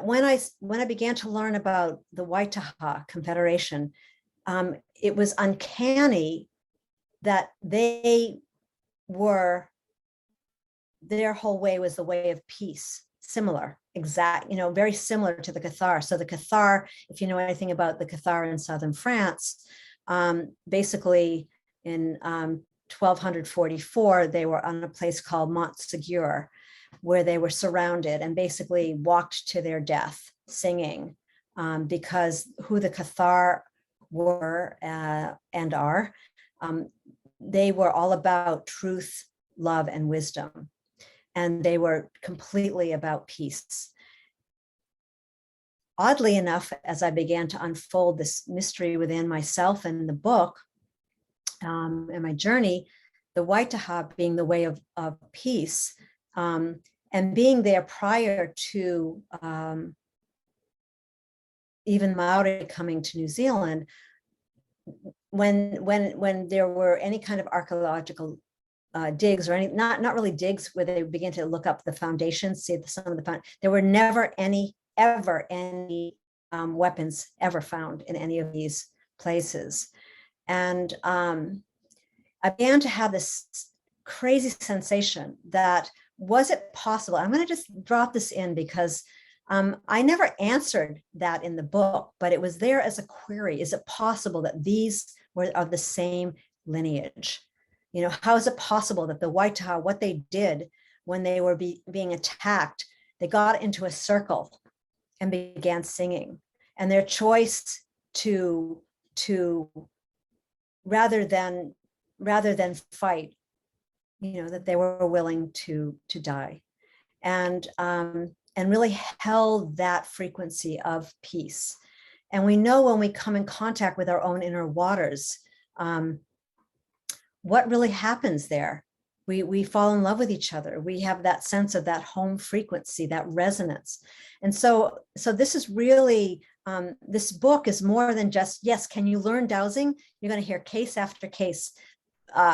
When I began to learn about the Waitaha Confederation, it was uncanny that their whole way was the way of peace, very similar to the Cathar. So the Cathar, if you know anything about the Cathar in southern France, basically in 1244, they were on a place called Montsegur, where they were surrounded and basically walked to their death singing, because who the Cathar were and are, they were all about truth, love, and wisdom. And they were completely about peace. Oddly enough, as I began to unfold this mystery within myself and the book and my journey, the Waitaha being the way of peace, And being there prior to even Maori coming to New Zealand, when there were any kind of archaeological digs or any, not really digs where they begin to look up the foundations, see some of the there were never any weapons ever found in any of these places. And I began to have this crazy sensation that, was it possible? I'm going to just drop this in because I never answered that in the book, but it was there as a query. Is it possible that these were of the same lineage? You know, how is it possible that the Waitaha, what they did when they were being attacked, they got into a circle and began singing, and their choice to rather than fight, you know, that they were willing to die, and really held that frequency of peace. And we know when we come in contact with our own inner waters, what really happens there. We fall in love with each other. We have that sense of that home frequency, that resonance. And so this is really, this book is more than just, yes, can you learn dowsing? You're going to hear case after case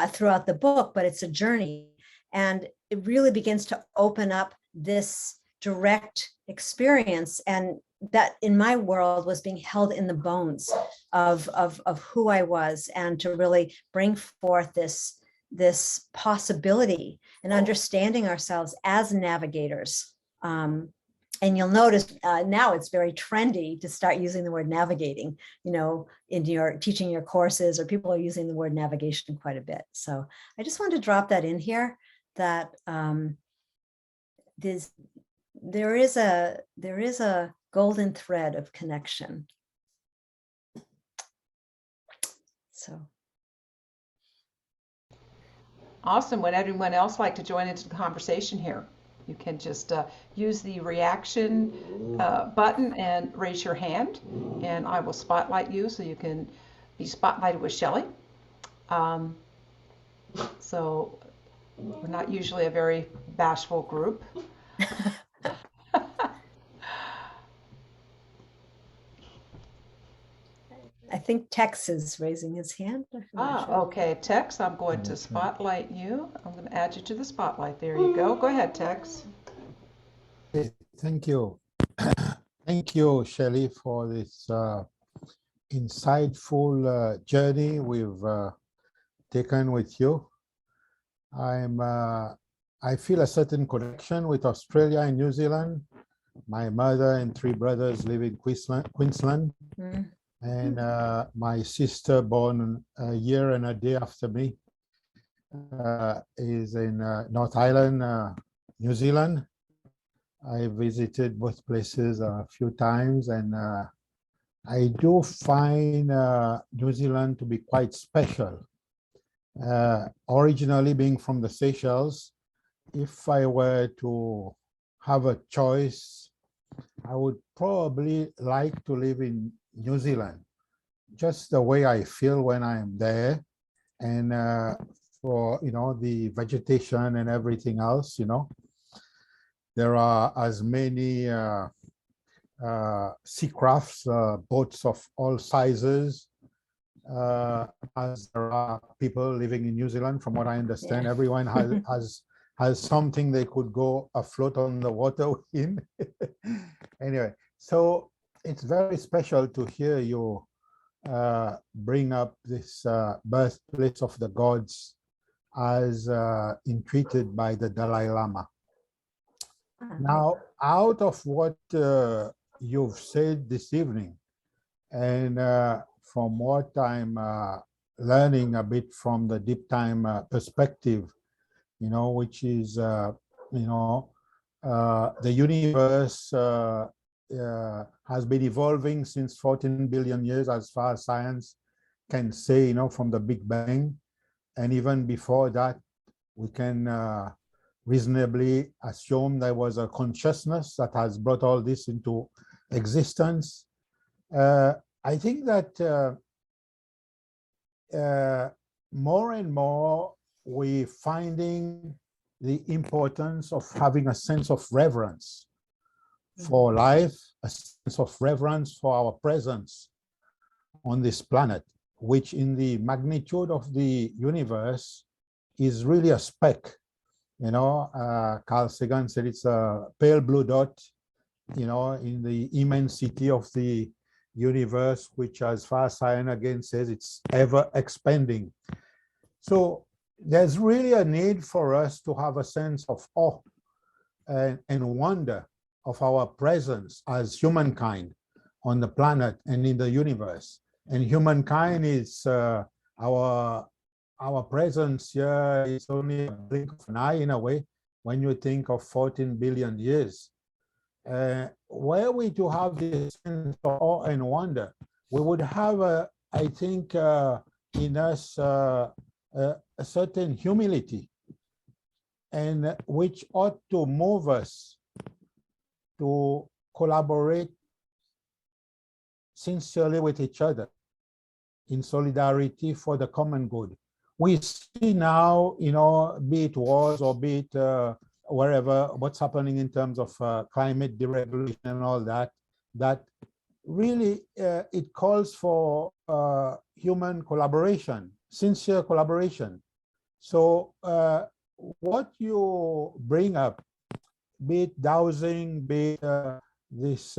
throughout the book, but it's a journey. And it really begins to open up this direct experience, and that in my world was being held in the bones of who I was, and to really bring forth this possibility and understanding ourselves as navigators. And you'll notice now it's very trendy to start using the word navigating, you know, in your teaching your courses, or people are using the word navigation quite a bit. So I just wanted to drop that in here, that there is a golden thread of connection. So. Awesome. Would anyone else like to join into the conversation here? You can just use the reaction button and raise your hand, and I will spotlight you so you can be spotlighted with Shelley. So we're not usually a very bashful group. I think Tex is raising his hand. Okay, Tex, I'm going to spotlight you. I'm going to add you to the spotlight. There you go. Go ahead, Tex. Okay, thank you. Thank you, Shelley, for this insightful journey we've taken with you. I feel a certain connection with Australia and New Zealand. My mother and 3 brothers live in Queensland. Mm. And my sister, born a year and a day after me, is in North Island, New Zealand. I visited both places a few times, and I do find New Zealand to be quite special. Originally being from the Seychelles, if I were to have a choice, I would probably like to live in New Zealand, just the way I feel when I'm there, and for, you know, the vegetation and everything else, you know. There are as many sea crafts, boats of all sizes, as there are people living in New Zealand. From what I understand, Yeah. everyone has something they could go afloat on the water in. Anyway, so it's very special to hear you bring up this birthplace of the gods as entreated by the Dalai Lama. Now, out of what you've said this evening, and from what I'm learning a bit from the deep time perspective, you know, which is, you know, the universe has been evolving since 14 billion years, as far as science can say, you know, from the Big Bang. And even before that, we can reasonably assume there was a consciousness that has brought all this into existence. I think that more and more we're finding the importance of having a sense of reverence for life, a sense of reverence for our presence on this planet, which in the magnitude of the universe is really a speck. You know, Carl Sagan said it's a pale blue dot, you know, in the immensity of the universe, which, as far as science again says, it's ever expanding. So there's really a need for us to have a sense of awe and wonder of our presence as humankind on the planet and in the universe. And humankind is our presence here is only a blink of an eye in a way when you think of 14 billion years. Were we to have this sense of awe and wonder, we would have, I think, in us a certain humility, and which ought to move us to collaborate sincerely with each other in solidarity for the common good. We see now, you know, be it wars or be it wherever, what's happening in terms of climate deregulation and all that, that really it calls for human collaboration, sincere collaboration. So what you bring up, be it dowsing, be it this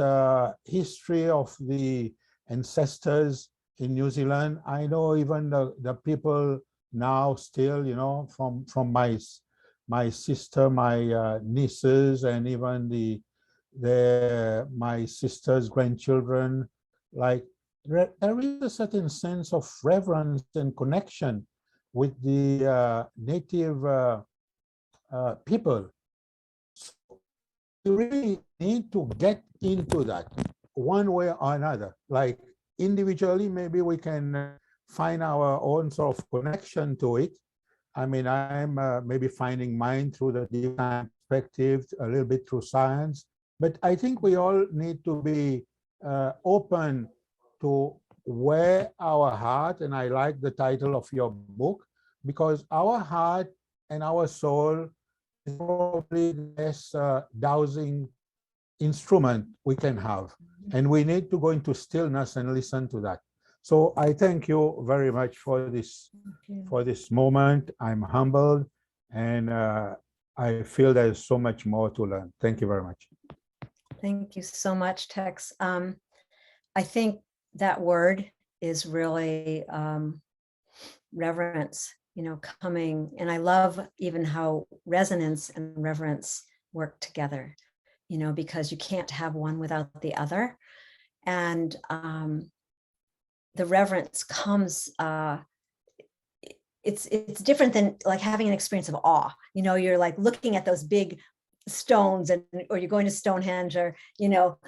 history of the ancestors in New Zealand, I know even the people now still, you know, from my sister, my nieces, and even my sister's grandchildren, like there is a certain sense of reverence and connection with the native people. So you really need to get into that one way or another. Like individually, maybe we can find our own sort of connection to it. I mean, I'm maybe finding mine through the divine perspective, a little bit through science, but I think we all need to be open to where our heart, and I like the title of your book, because our heart and our soul is probably the best dowsing instrument we can have. And we need to go into stillness and listen to that. So I thank you very much for this moment. I'm humbled, and I feel there's so much more to learn. Thank you very much. Thank you so much, Tex. I think that word is really reverence, you know, coming. And I love even how resonance and reverence work together, you know, because you can't have one without the other. And the reverence comes, it's different than like having an experience of awe. You know, you're like looking at those big stones, or you're going to Stonehenge, or, you know,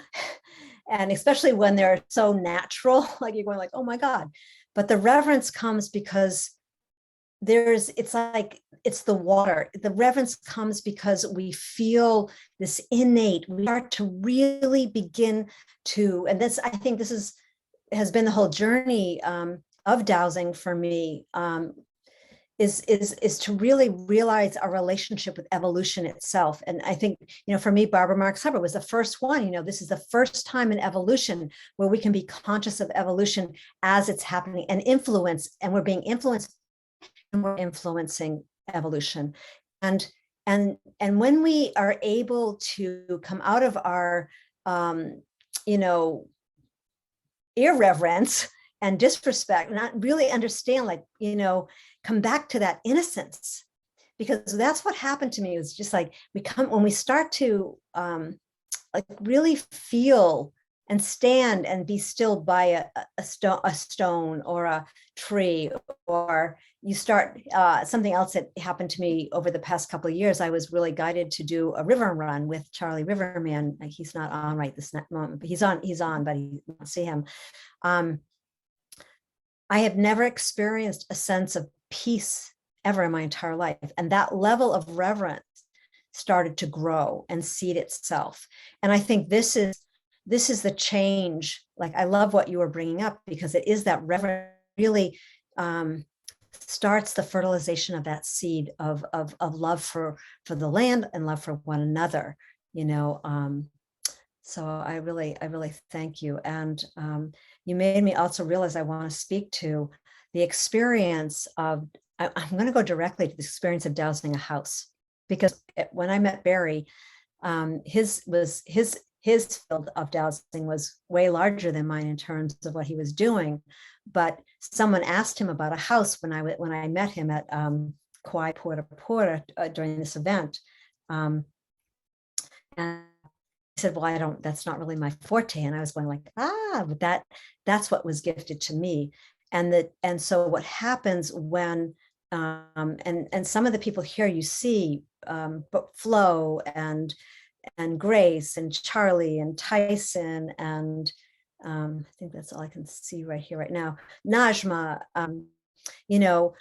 and especially when they're so natural, like you're going like, oh my God. But the reverence comes because it's like, it's the water. The reverence comes because we feel this innate, we start to really begin to, and this, I think this has been the whole journey of dowsing for me, is to really realize our relationship with evolution itself. And I think, you know, for me, Barbara Marx Hubbard was the first one. You know, this is the first time in evolution where we can be conscious of evolution as it's happening and influence, and we're being influenced, and we're influencing evolution. And when we are able to come out of our, you know, irreverence and disrespect, not really understand, like, you know, come back to that innocence, because that's what happened to me. It was just like, when we start to like really feel and stand and be still by a stone or a tree, or you start, something else that happened to me over the past couple of years, I was really guided to do a river run with Charlie Riverman. Like, he's not on right this moment, but he's on, but you don't see him. I have never experienced a sense of peace ever in my entire life. And that level of reverence started to grow and seed itself. And I think this is the change. Like, I love what you were bringing up, because it is that reverence, really starts the fertilization of that seed of love for the land and love for one another, you know. So I really thank you. And you made me also realize I want to speak to the experience of, I'm going to go directly to the experience of dowsing a house, because when I met Barry, his field of dowsing was way larger than mine in terms of what he was doing. But someone asked him about a house when I met him at Kauai Porta during this event. And he said, well, that's not really my forte. And I was going like, but that's what was gifted to me. And so what happens when, and some of the people here you see, Flo and Grace and Charlie and Tyson and I think that's all I can see right here right now. Najma, you know,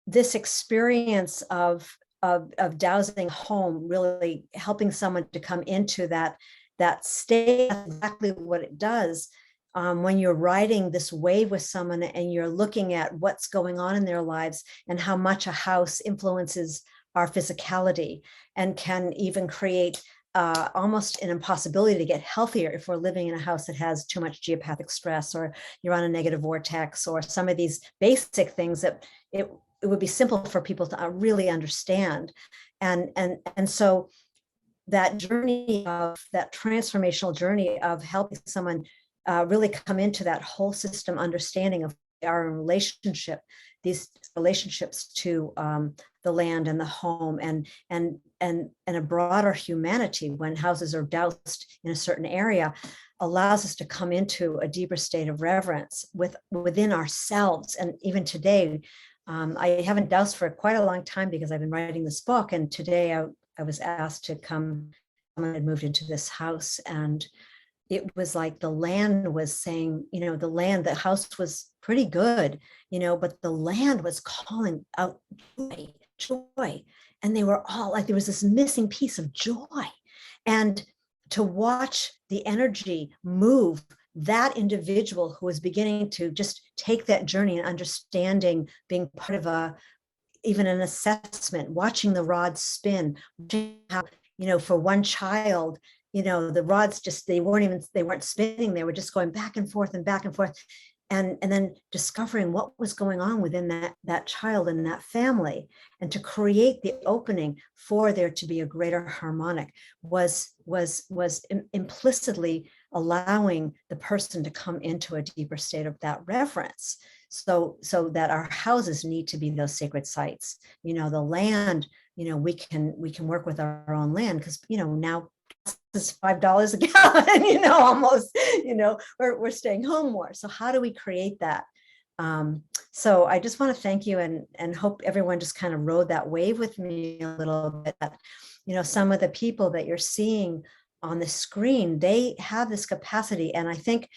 this experience of dowsing home, really helping someone to come into that state, exactly what it does. When you're riding this wave with someone and you're looking at what's going on in their lives and how much a house influences our physicality and can even create almost an impossibility to get healthier if we're living in a house that has too much geopathic stress, or you're on a negative vortex, or some of these basic things that it would be simple for people to really understand. And so that journey of that transformational journey of helping someone really come into that whole system understanding of our relationship, these relationships to the land and the home and a broader humanity when houses are doused in a certain area, allows us to come into a deeper state of reverence within ourselves. And even today, I haven't doused for quite a long time because I've been writing this book. And today I was asked to come. Someone had moved into this house, and it was like the land was saying, you know, the house was pretty good, you know, but the land was calling out joy. And they were all like, there was this missing piece of joy. And to watch the energy move that individual who was beginning to just take that journey and understanding, being part of even an assessment, watching the rods spin, how, you know, for one child, you know, the rods just, they weren't spinning. They were just going back and forth and back and forth. And then discovering what was going on within that child and that family, and to create the opening for there to be a greater harmonic was implicitly allowing the person to come into a deeper state of that reverence. So that our houses need to be those sacred sites. You know, the land, you know, we can work with our own land, because, you know, now is $5 a gallon, you know, almost, you know, we're staying home more. So how do we create that? So I just want to thank you and hope everyone just kind of rode that wave with me a little bit. You know, some of the people that you're seeing on the screen, they have this capacity. And I think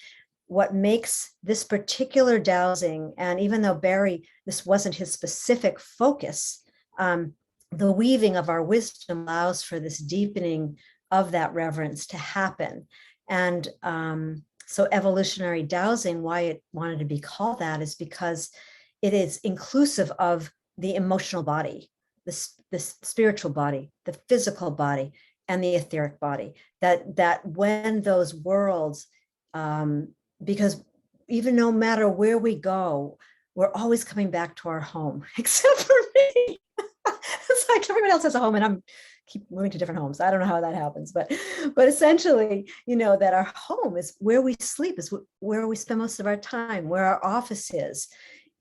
what makes this particular dowsing, and even though Barry, this wasn't his specific focus, the weaving of our wisdom allows for this deepening of that reverence to happen. And so evolutionary dowsing, why it wanted to be called that, is because it is inclusive of the emotional body, the spiritual body, the physical body, and the etheric body. That when those worlds, because even no matter where we go, we're always coming back to our home, except for me. It's like everyone else has a home and I'm keep moving to different homes. I don't know how that happens, but essentially, you know, that our home is where we sleep, is where we spend most of our time, where our office is.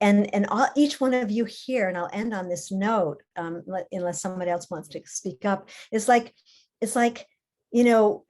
And each one of you here, and I'll end on this note, unless somebody else wants to speak up, it's like, you know,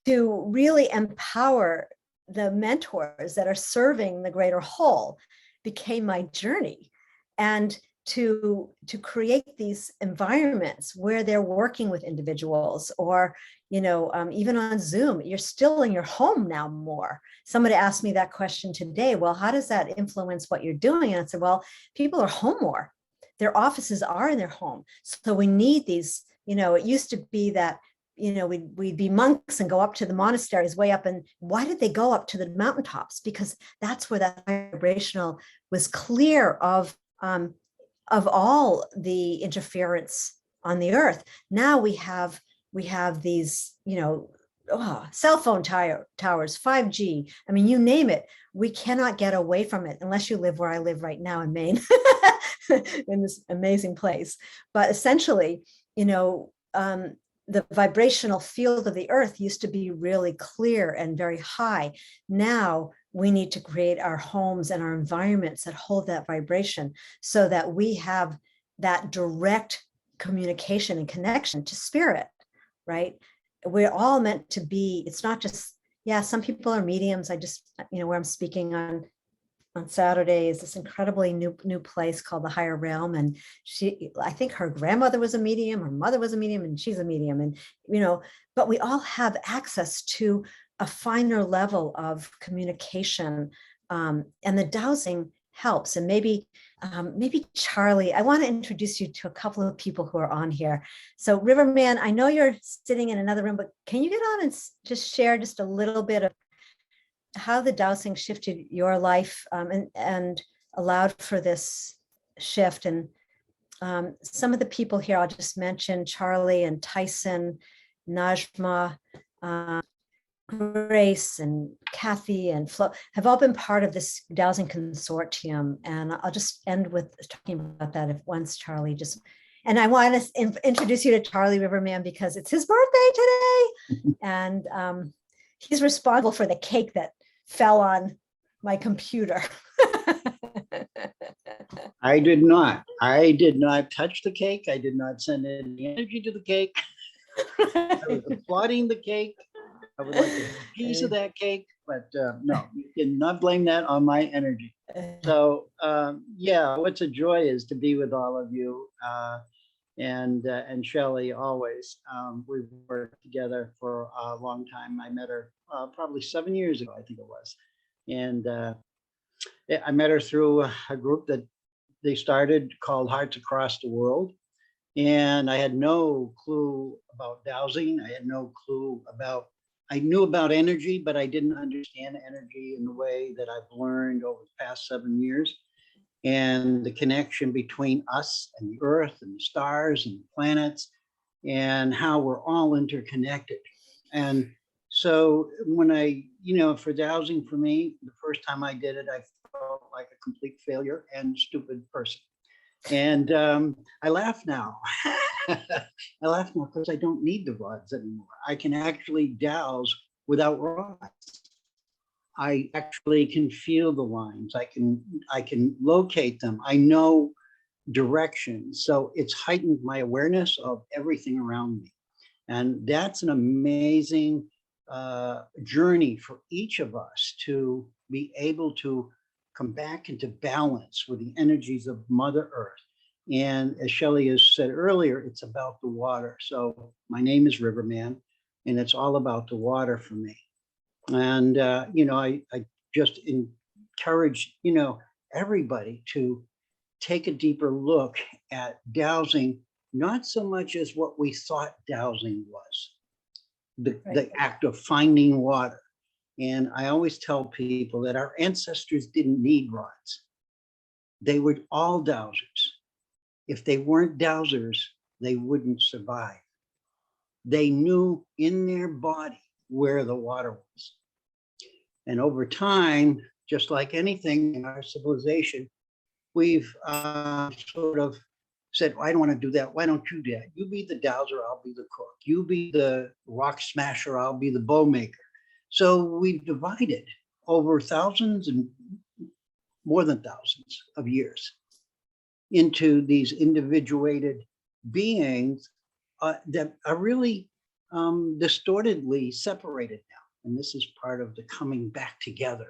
to really empower the mentors that are serving the greater whole became my journey. And to create these environments where they're working with individuals, or, you know, even on Zoom, you're still in your home now more. Somebody asked me that question today. Well, how does that influence what you're doing? And I said, well, people are home more. Their offices are in their home. So we need these, you know, it used to be that we'd be monks and go up to the monasteries way up. And why did they go up to the mountaintops? Because that's where that vibrational was clear of all the interference on the earth. Now we have these, cell phone towers, 5G. I mean, you name it. We cannot get away from it unless you live where I live right now in Maine, in this amazing place. But essentially, the vibrational field of the earth used to be really clear and very high. Now we need to create our homes and our environments that hold that vibration so that we have that direct communication and connection to spirit, right? We're all meant to be, it's not just, some people are mediums. I just, where I'm speaking on Saturday is this incredibly new place called the Higher Realm. And I think her grandmother was a medium, her mother was a medium, and she's a medium. And, but we all have access to a finer level of communication. And the dowsing helps. And maybe Charlie, I want to introduce you to a couple of people who are on here. So Riverman, I know you're sitting in another room, but can you get on and just share just a little bit of how the dowsing shifted your life and allowed for this shift? And some of the people here, I'll just mention Charlie and Tyson, Najma, Grace and Kathy and Flo have all been part of this dowsing consortium. And I'll just end with talking about that if once Charlie just, and I want to introduce you to Charlie Riverman because it's his birthday today. And he's responsible for the cake that fell on my computer. I did not. I did not touch the cake. I did not send any energy to the cake. I was applauding the cake. I would like a piece of that cake, but no, you cannot blame that on my energy. So what's a joy is to be with all of you and Shelley always. We've worked together for a long time. I met her probably 7 years ago, I think it was. And I met her through a group that they started called Hearts Across the World. And I had no clue about dowsing. I had no clue about, I knew about energy, but I didn't understand energy in the way that I've learned over the past 7 years. And the connection between us and the earth and the stars and the planets and how we're all interconnected. And so when I, for dowsing for me, the first time I did it, I felt like a complete failure and stupid person. And I laugh now. I laugh now because I don't need the rods anymore. I can actually douse without rods. I actually can feel the lines. I can locate them. I know direction. So it's heightened my awareness of everything around me. And that's an amazing journey for each of us to be able to come back into balance with the energies of Mother Earth. And as Shelley has said earlier, it's about the water. So my name is Riverman, and it's all about the water for me. And, I just encourage, everybody to take a deeper look at dowsing, not so much as what we thought dowsing was, the act of finding water. And I always tell people that our ancestors didn't need rods. They were all dowsers. If they weren't dowsers, they wouldn't survive. They knew in their body where the water was. And over time, just like anything in our civilization, we've sort of said, I don't want to do that. Why don't you do that? You be the dowser, I'll be the cook. You be the rock smasher, I'll be the bow maker. So we've divided over thousands and more than thousands of years into these individuated beings that are really distortedly separated now. And this is part of the coming back together.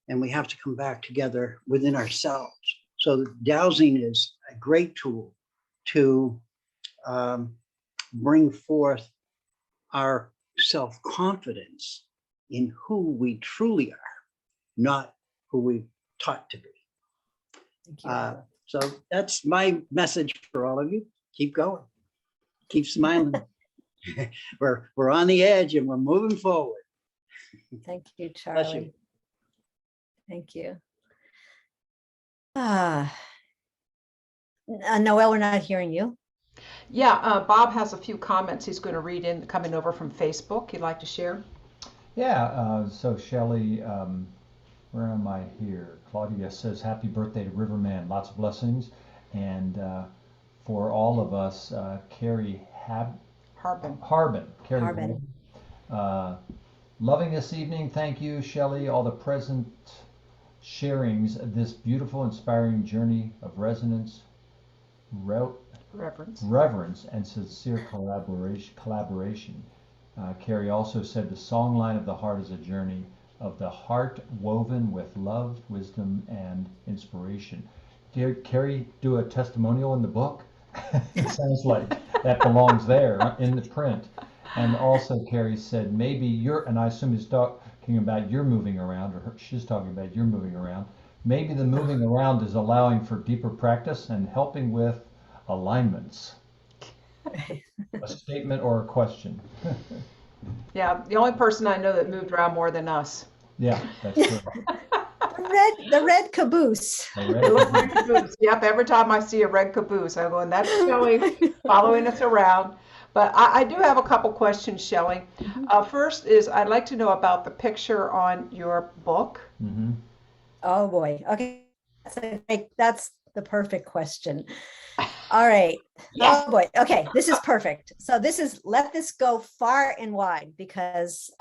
And we have to come back together within ourselves. So dowsing is a great tool to bring forth our self-confidence in who we truly are, not who we've taught to be. Thank you. So that's my message for all of you. Keep going. Keep smiling. We're on the edge and we're moving forward. Thank you, Bless you. Charlie. Thank you. Ah, Noel, we're not hearing you. Yeah, Bob has a few comments he's going to read in coming over from Facebook. He'd like to share. Yeah, so Shelley, where am I here? Claudia says, happy birthday to Riverman, lots of blessings. And for all of us, Carrie Harbin. Carrie Harbin. Loving this evening, thank you, Shelley, all the present sharings, this beautiful, inspiring journey of resonance, reverence, and sincere collaboration. Carrie also said the songline of the heart is a journey of the heart woven with love, wisdom, and inspiration. Did Carrie do a testimonial in the book? It sounds like that belongs there in the print. And also Carrie said maybe you're, and I assume he's talking about you're moving around, or she's talking about you're moving around. Maybe the moving around is allowing for deeper practice and helping with alignments. A statement or a question? Yeah, the only person I know that moved around more than us. Yeah, that's true. The red caboose. The red caboose. Yep, every time I see a red caboose, I go, and that's Shelley following us around. But I do have a couple questions, Shelley. First is I'd like to know about the picture on your book. Mm-hmm. Oh boy. Okay. That's the perfect question. All right. Yes. Oh boy. Okay. This is perfect. So let this go far and wide because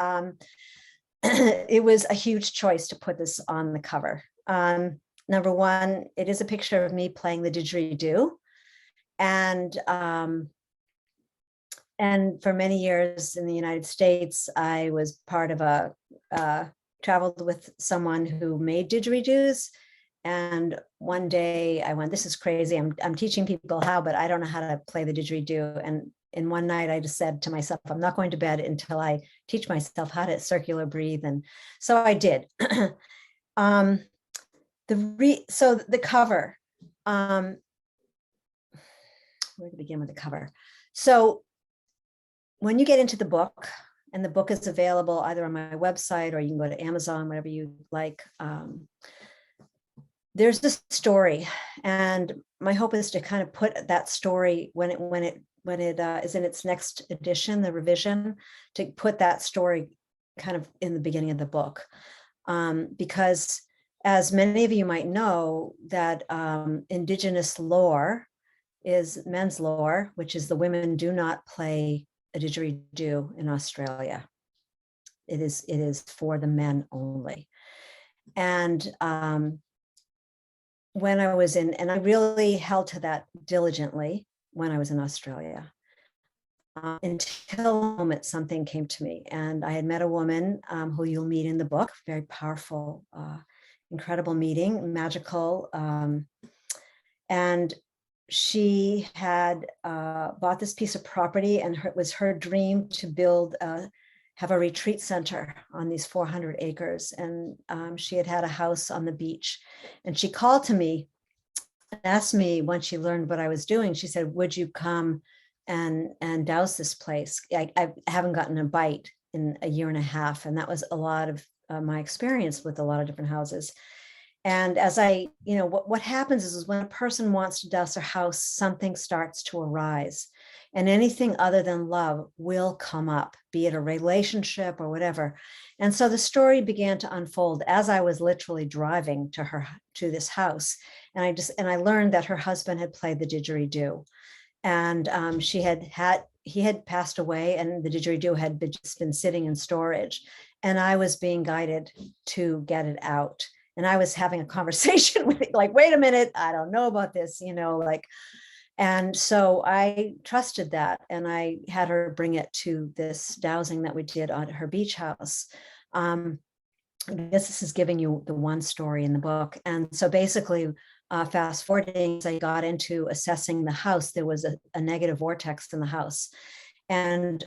it was a huge choice to put this on the cover. Number one, it is a picture of me playing the didgeridoo. And for many years in the United States, I was part of traveled with someone who made didgeridoos. And one day I went, this is crazy. I'm teaching people how, but I don't know how to play the didgeridoo. And in one night I just said to myself, I'm not going to bed until I teach myself how to circular breathe. And so I did. So the cover, where to begin with the cover? So when you get into the book, and the book is available either on my website or you can go to Amazon, whatever you like. There's this story, and my hope is to kind of put that story when it is in its next edition, the revision, to put that story kind of in the beginning of the book, because as many of you might know, that indigenous lore is men's lore, which is the women do not play a didgeridoo in Australia. It is for the men only. And when I was in, and I really held to that diligently when I was in Australia, until the moment something came to me. And I had met a woman who you'll meet in the book, very powerful, incredible meeting, magical. And she had bought this piece of property, and it was her dream to have a retreat center on these 400 acres. And she had a house on the beach. And she called to me and asked me, when she learned what I was doing, she said, would you come and douse this place? I haven't gotten a bite in a year and a half. And that was a lot of my experience with a lot of different houses. And as what happens is when a person wants to douse their house, something starts to arise, and anything other than love will come up, be it a relationship or whatever. And so the story began to unfold as I was literally driving to this house. And I learned that her husband had played the didgeridoo, and he had passed away, and the didgeridoo had just been sitting in storage, and I was being guided to get it out. And I was having a conversation with it, like, wait a minute, I don't know about this, and so I trusted that. And I had her bring it to this dowsing that we did at her beach house. I guess this is giving you the one story in the book. And so basically, fast forwarding, as I got into assessing the house, there was a negative vortex in the house. And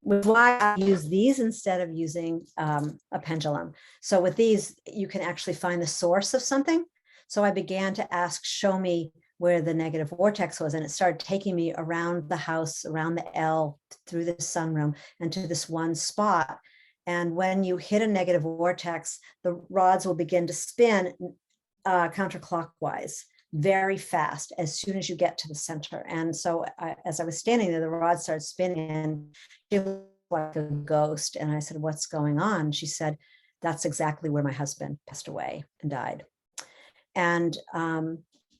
why I use these instead of using a pendulum. So with these, you can actually find the source of something. So I began to ask, show me where the negative vortex was. And it started taking me around the house, around the L, through the sunroom, and to this one spot. And when you hit a negative vortex, the rods will begin to spin counterclockwise very fast as soon as you get to the center. And so as I was standing there, the rod started spinning and she looked like a ghost. And I said, what's going on? She said, that's exactly where my husband passed away and died. And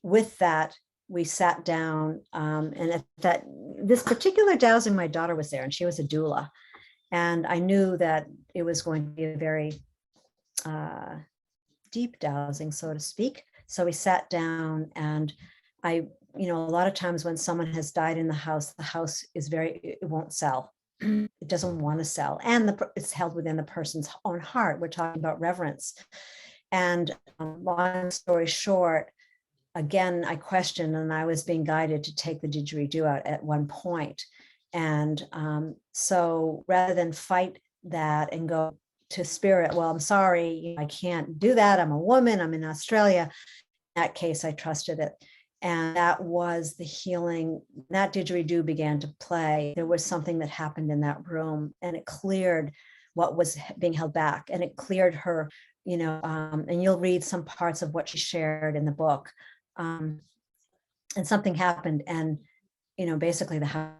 with that, we sat down, and at this particular dowsing, my daughter was there and she was a doula. And I knew that it was going to be a very deep dowsing, so to speak. So we sat down, and a lot of times when someone has died in the house is it won't sell. It doesn't want to sell. And it's held within the person's own heart. We're talking about reverence. And long story short, again, I questioned, and I was being guided to take the didgeridoo out at one point. And so rather than fight that and go to spirit, well, I'm sorry, I can't do that. I'm a woman, I'm in Australia. In that case, I trusted it. And that was the healing. That didgeridoo began to play. There was something that happened in that room, and it cleared what was being held back, and it cleared her, and you'll read some parts of what she shared in the book. And something happened, and, basically the house,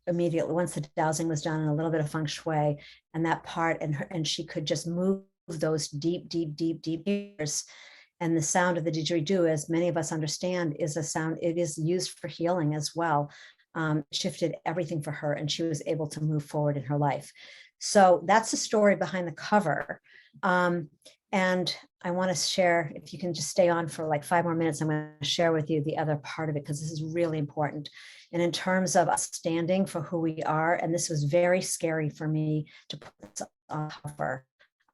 immediately once the dowsing was done and a little bit of feng shui and that part, and she could just move those deep ears. And the sound of the didgeridoo, as many of us understand, is a sound, it is used for healing as well. Shifted everything for her, and she was able to move forward in her life. So that's the story behind the cover. And I want to share, if you can just stay on for like 5 more minutes, I'm going to share with you the other part of it, because this is really important. And in terms of us standing for who we are, and this was very scary for me to put this on cover.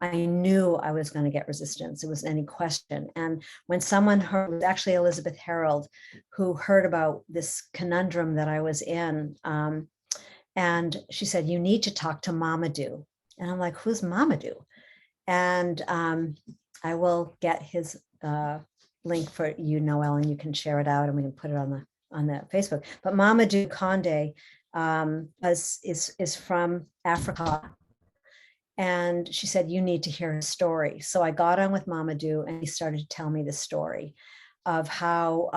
I knew I was going to get resistance. It wasn't any question. And when someone heard, it was actually Elizabeth Harold, who heard about this conundrum that I was in. And she said, you need to talk to Mamadou. And I'm like, who's Mamadou? And I will get his link for you, Noel, and you can share it out and we can put it on the Facebook. But Mamadou Konde is from Africa. And she said, you need to hear his story. So I got on with Mamadou, and he started to tell me the story of how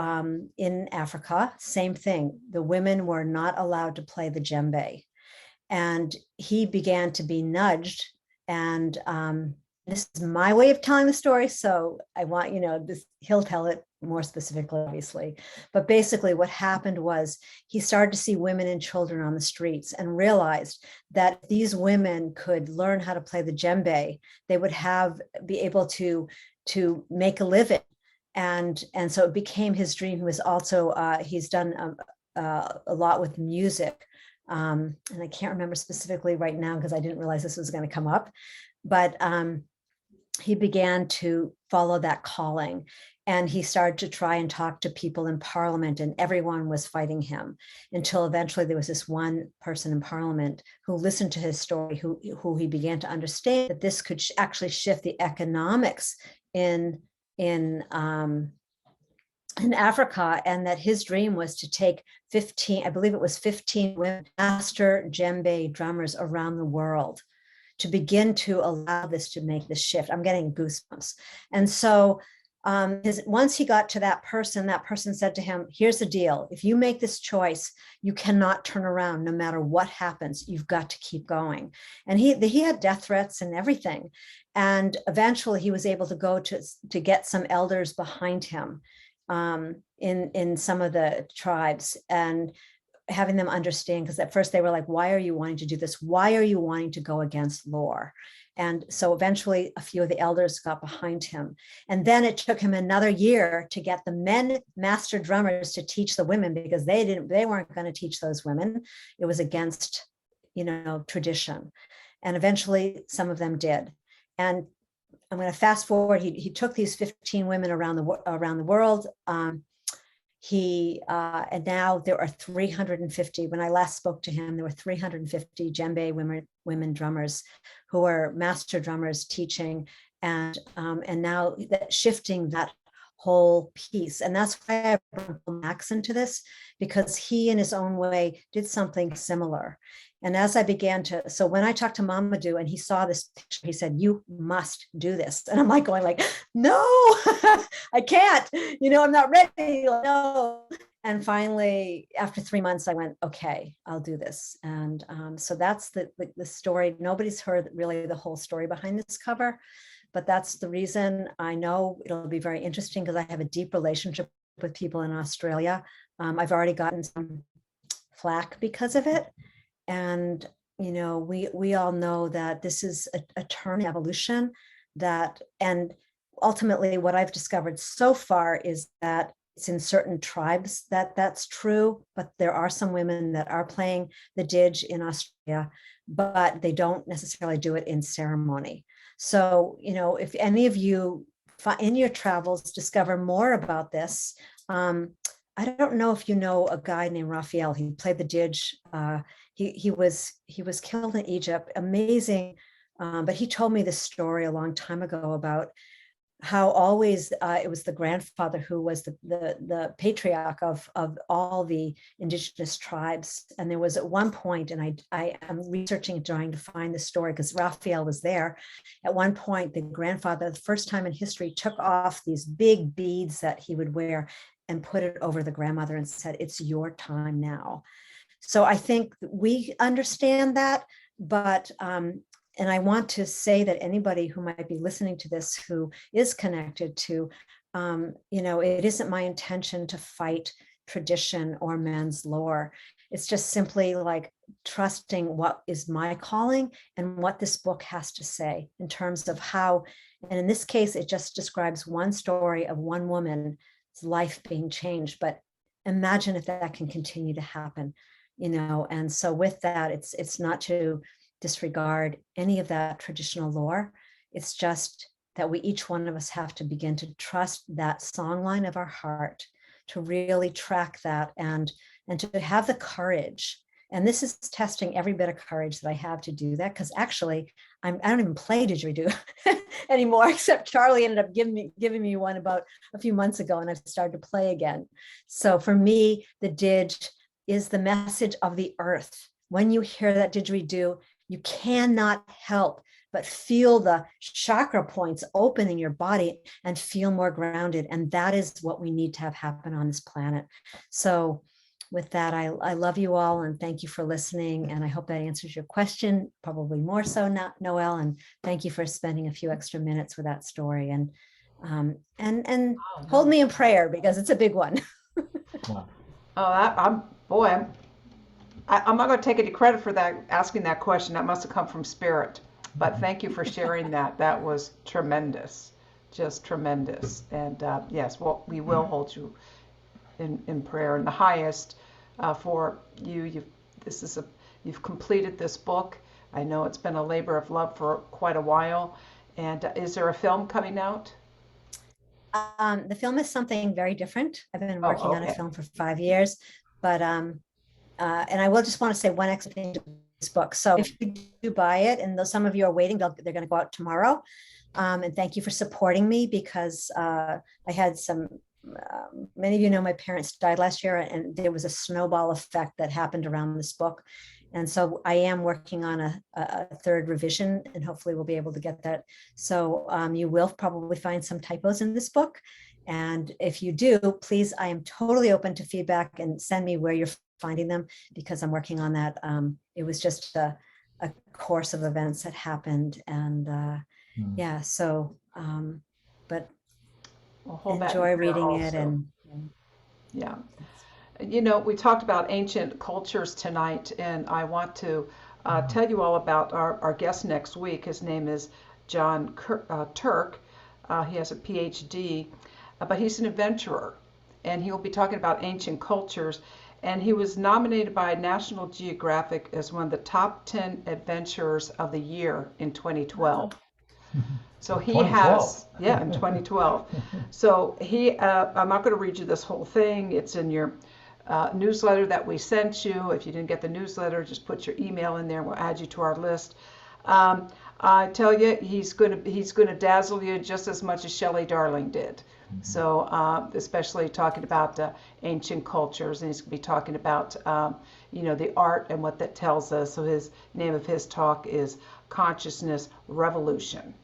in Africa, same thing, the women were not allowed to play the djembe. And he began to be nudged. And this is my way of telling the story. So I want, he'll tell it more specifically, obviously. But basically what happened was he started to see women and children on the streets and realized that if these women could learn how to play the djembe, they would be able to make a living. And so it became his dream. He was also, he's done a lot with music. And I can't remember specifically right now because I didn't realize this was going to come up. But he began to follow that calling, and he started to try and talk to people in Parliament, and everyone was fighting him, until eventually there was this one person in Parliament who listened to his story, who he began to understand that this could actually shift the economics in Africa, and that his dream was to take 15, I believe it was 15 women, master djembe drummers around the world, to begin to allow this to make this shift. I'm getting goosebumps. And so once he got to that person said to him, here's the deal. If you make this choice, you cannot turn around no matter what happens. You've got to keep going. And he had death threats and everything. And eventually he was able to go to get some elders behind him in some of the tribes, and having them understand, because at first they were like, why are you wanting to do this? Why are you wanting to go against law? And so eventually a few of the elders got behind him. And then it took him another year to get the men master drummers to teach the women, because they weren't going to teach those women. It was against, tradition. And eventually some of them did. And I'm going to fast forward. He took these 15 women around the world. And now there are 350. When I last spoke to him, there were 350 djembe women drummers who are master drummers teaching, and now shifting that whole piece. And that's why I brought Max into this, because he in his own way did something similar. And as I began to, so when I talked to Mamadou and he saw this picture, he said, "You must do this." And I'm like going like, "No, I can't, I'm not ready." No. And finally, after 3 months, I went, "Okay, I'll do this." And so that's the story. Nobody's heard really the whole story behind this cover, but that's the reason. I know it'll be very interesting because I have a deep relationship with people in Australia. I've already gotten some flack because of it. And, we all know that this is a turn in evolution and ultimately what I've discovered so far is that it's in certain tribes that's true, but there are some women that are playing the didge in Australia, but they don't necessarily do it in ceremony. So, if any of you in your travels discover more about this, I don't know if you know a guy named Raphael. He played the didge. He was killed in Egypt. Amazing. But he told me this story a long time ago about how always it was the grandfather who was the patriarch of all the indigenous tribes. And there was at one point, and I am researching, trying to find the story because Raphael was there. At one point, the grandfather, the first time in history, took off these big beads that he would wear and put it over the grandmother and said, "It's your time now." So I think we understand that, but and I want to say that anybody who might be listening to this who is connected to, it isn't my intention to fight tradition or men's lore. It's just simply like trusting what is my calling and what this book has to say in terms of how, and in this case, it just describes one story of one woman's life being changed. But imagine if that can continue to happen, and so with that, it's not to disregard any of that traditional lore. It's just that we, each one of us, have to begin to trust that songline of our heart, to really track that and to have the courage. And this is testing every bit of courage that I have to do that, because actually I don't even play didgeridoo anymore, except Charlie ended up giving me one about a few months ago, and I've started to play again. So for me, the didge is the message of the earth. When you hear that didgeridoo, you cannot help but feel the chakra points open in your body and feel more grounded. And that is what we need to have happen on this planet. So with that, I love you all and thank you for listening. And I hope that answers your question, probably more so, Noel. And thank you for spending a few extra minutes with that story. And hold me in prayer because it's a big one. Wow. I'm not going to take any credit for that, asking that question. That must have come from spirit. But thank you for sharing that. That was tremendous, just tremendous. And yes, well, we will hold you in prayer in the highest for you. You've completed this book. I know it's been a labor of love for quite a while. And is there a film coming out? The film is something very different. I've been working on a film for 5 years, but and I will just want to say one extra thing to this book. So if you do buy it, and though some of you are waiting, they're going to go out tomorrow. And thank you for supporting me, because I had some, many of you know my parents died last year, and there was a snowball effect that happened around this book. And so I am working on a third revision, and hopefully we'll be able to get that. So you will probably find some typos in this book. And if you do, please, I am totally open to feedback, and send me where you're finding them, because I'm working on that. It was just a course of events that happened. And yeah, so, but enjoy reading it. And yeah. We talked about ancient cultures tonight, and I want to tell you all about our guest next week. His name is John Turk. He has a PhD, but he's an adventurer, and he will be talking about ancient cultures. And he was nominated by National Geographic as one of the top 10 adventurers of the year in 2012. So he 2012. In 2012. So I'm not going to read you this whole thing. It's in your newsletter that we sent you. If you didn't get the newsletter, just put your email in there and we'll add you to our list. I tell you, he's gonna dazzle you just as much as Shelley Darling did. So especially talking about ancient cultures, and he's gonna be talking about the art and what that tells us. So his name of his talk is Consciousness Revolution.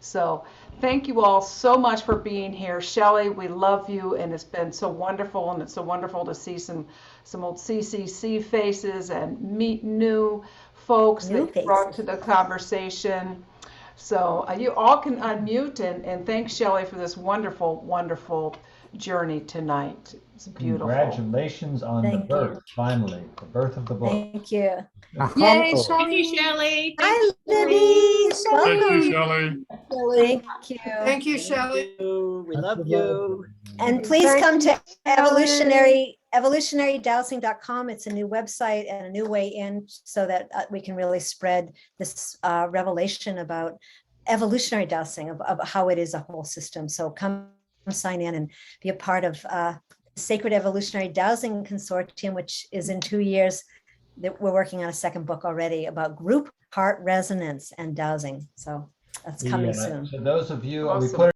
So thank you all so much for being here. Shelley, we love you, and it's been so wonderful, and it's so wonderful to see some old CCC faces and meet new folks New that you brought faces. to the conversation. So you all can unmute and thank Shelley for this wonderful, wonderful journey tonight. It's beautiful. Congratulations on the Thank you. birth, finally, the birth of the book. Thank you. Yay, Thank you, Shelley. Hi, Thank Libby. Thank you, Welcome. Shelley. Thank you. Thank you, Shelley. We love you. And please come to evolutionarydowsing.com. It's a new website and a new way in so that we can really spread this revelation about evolutionary dowsing, of how it is a whole system. So come sign in and be a part of Sacred Evolutionary Dowsing Consortium, which is in 2 years. That we're working on a second book already about group heart resonance and dowsing. So that's coming soon. So those of you, we Awesome. put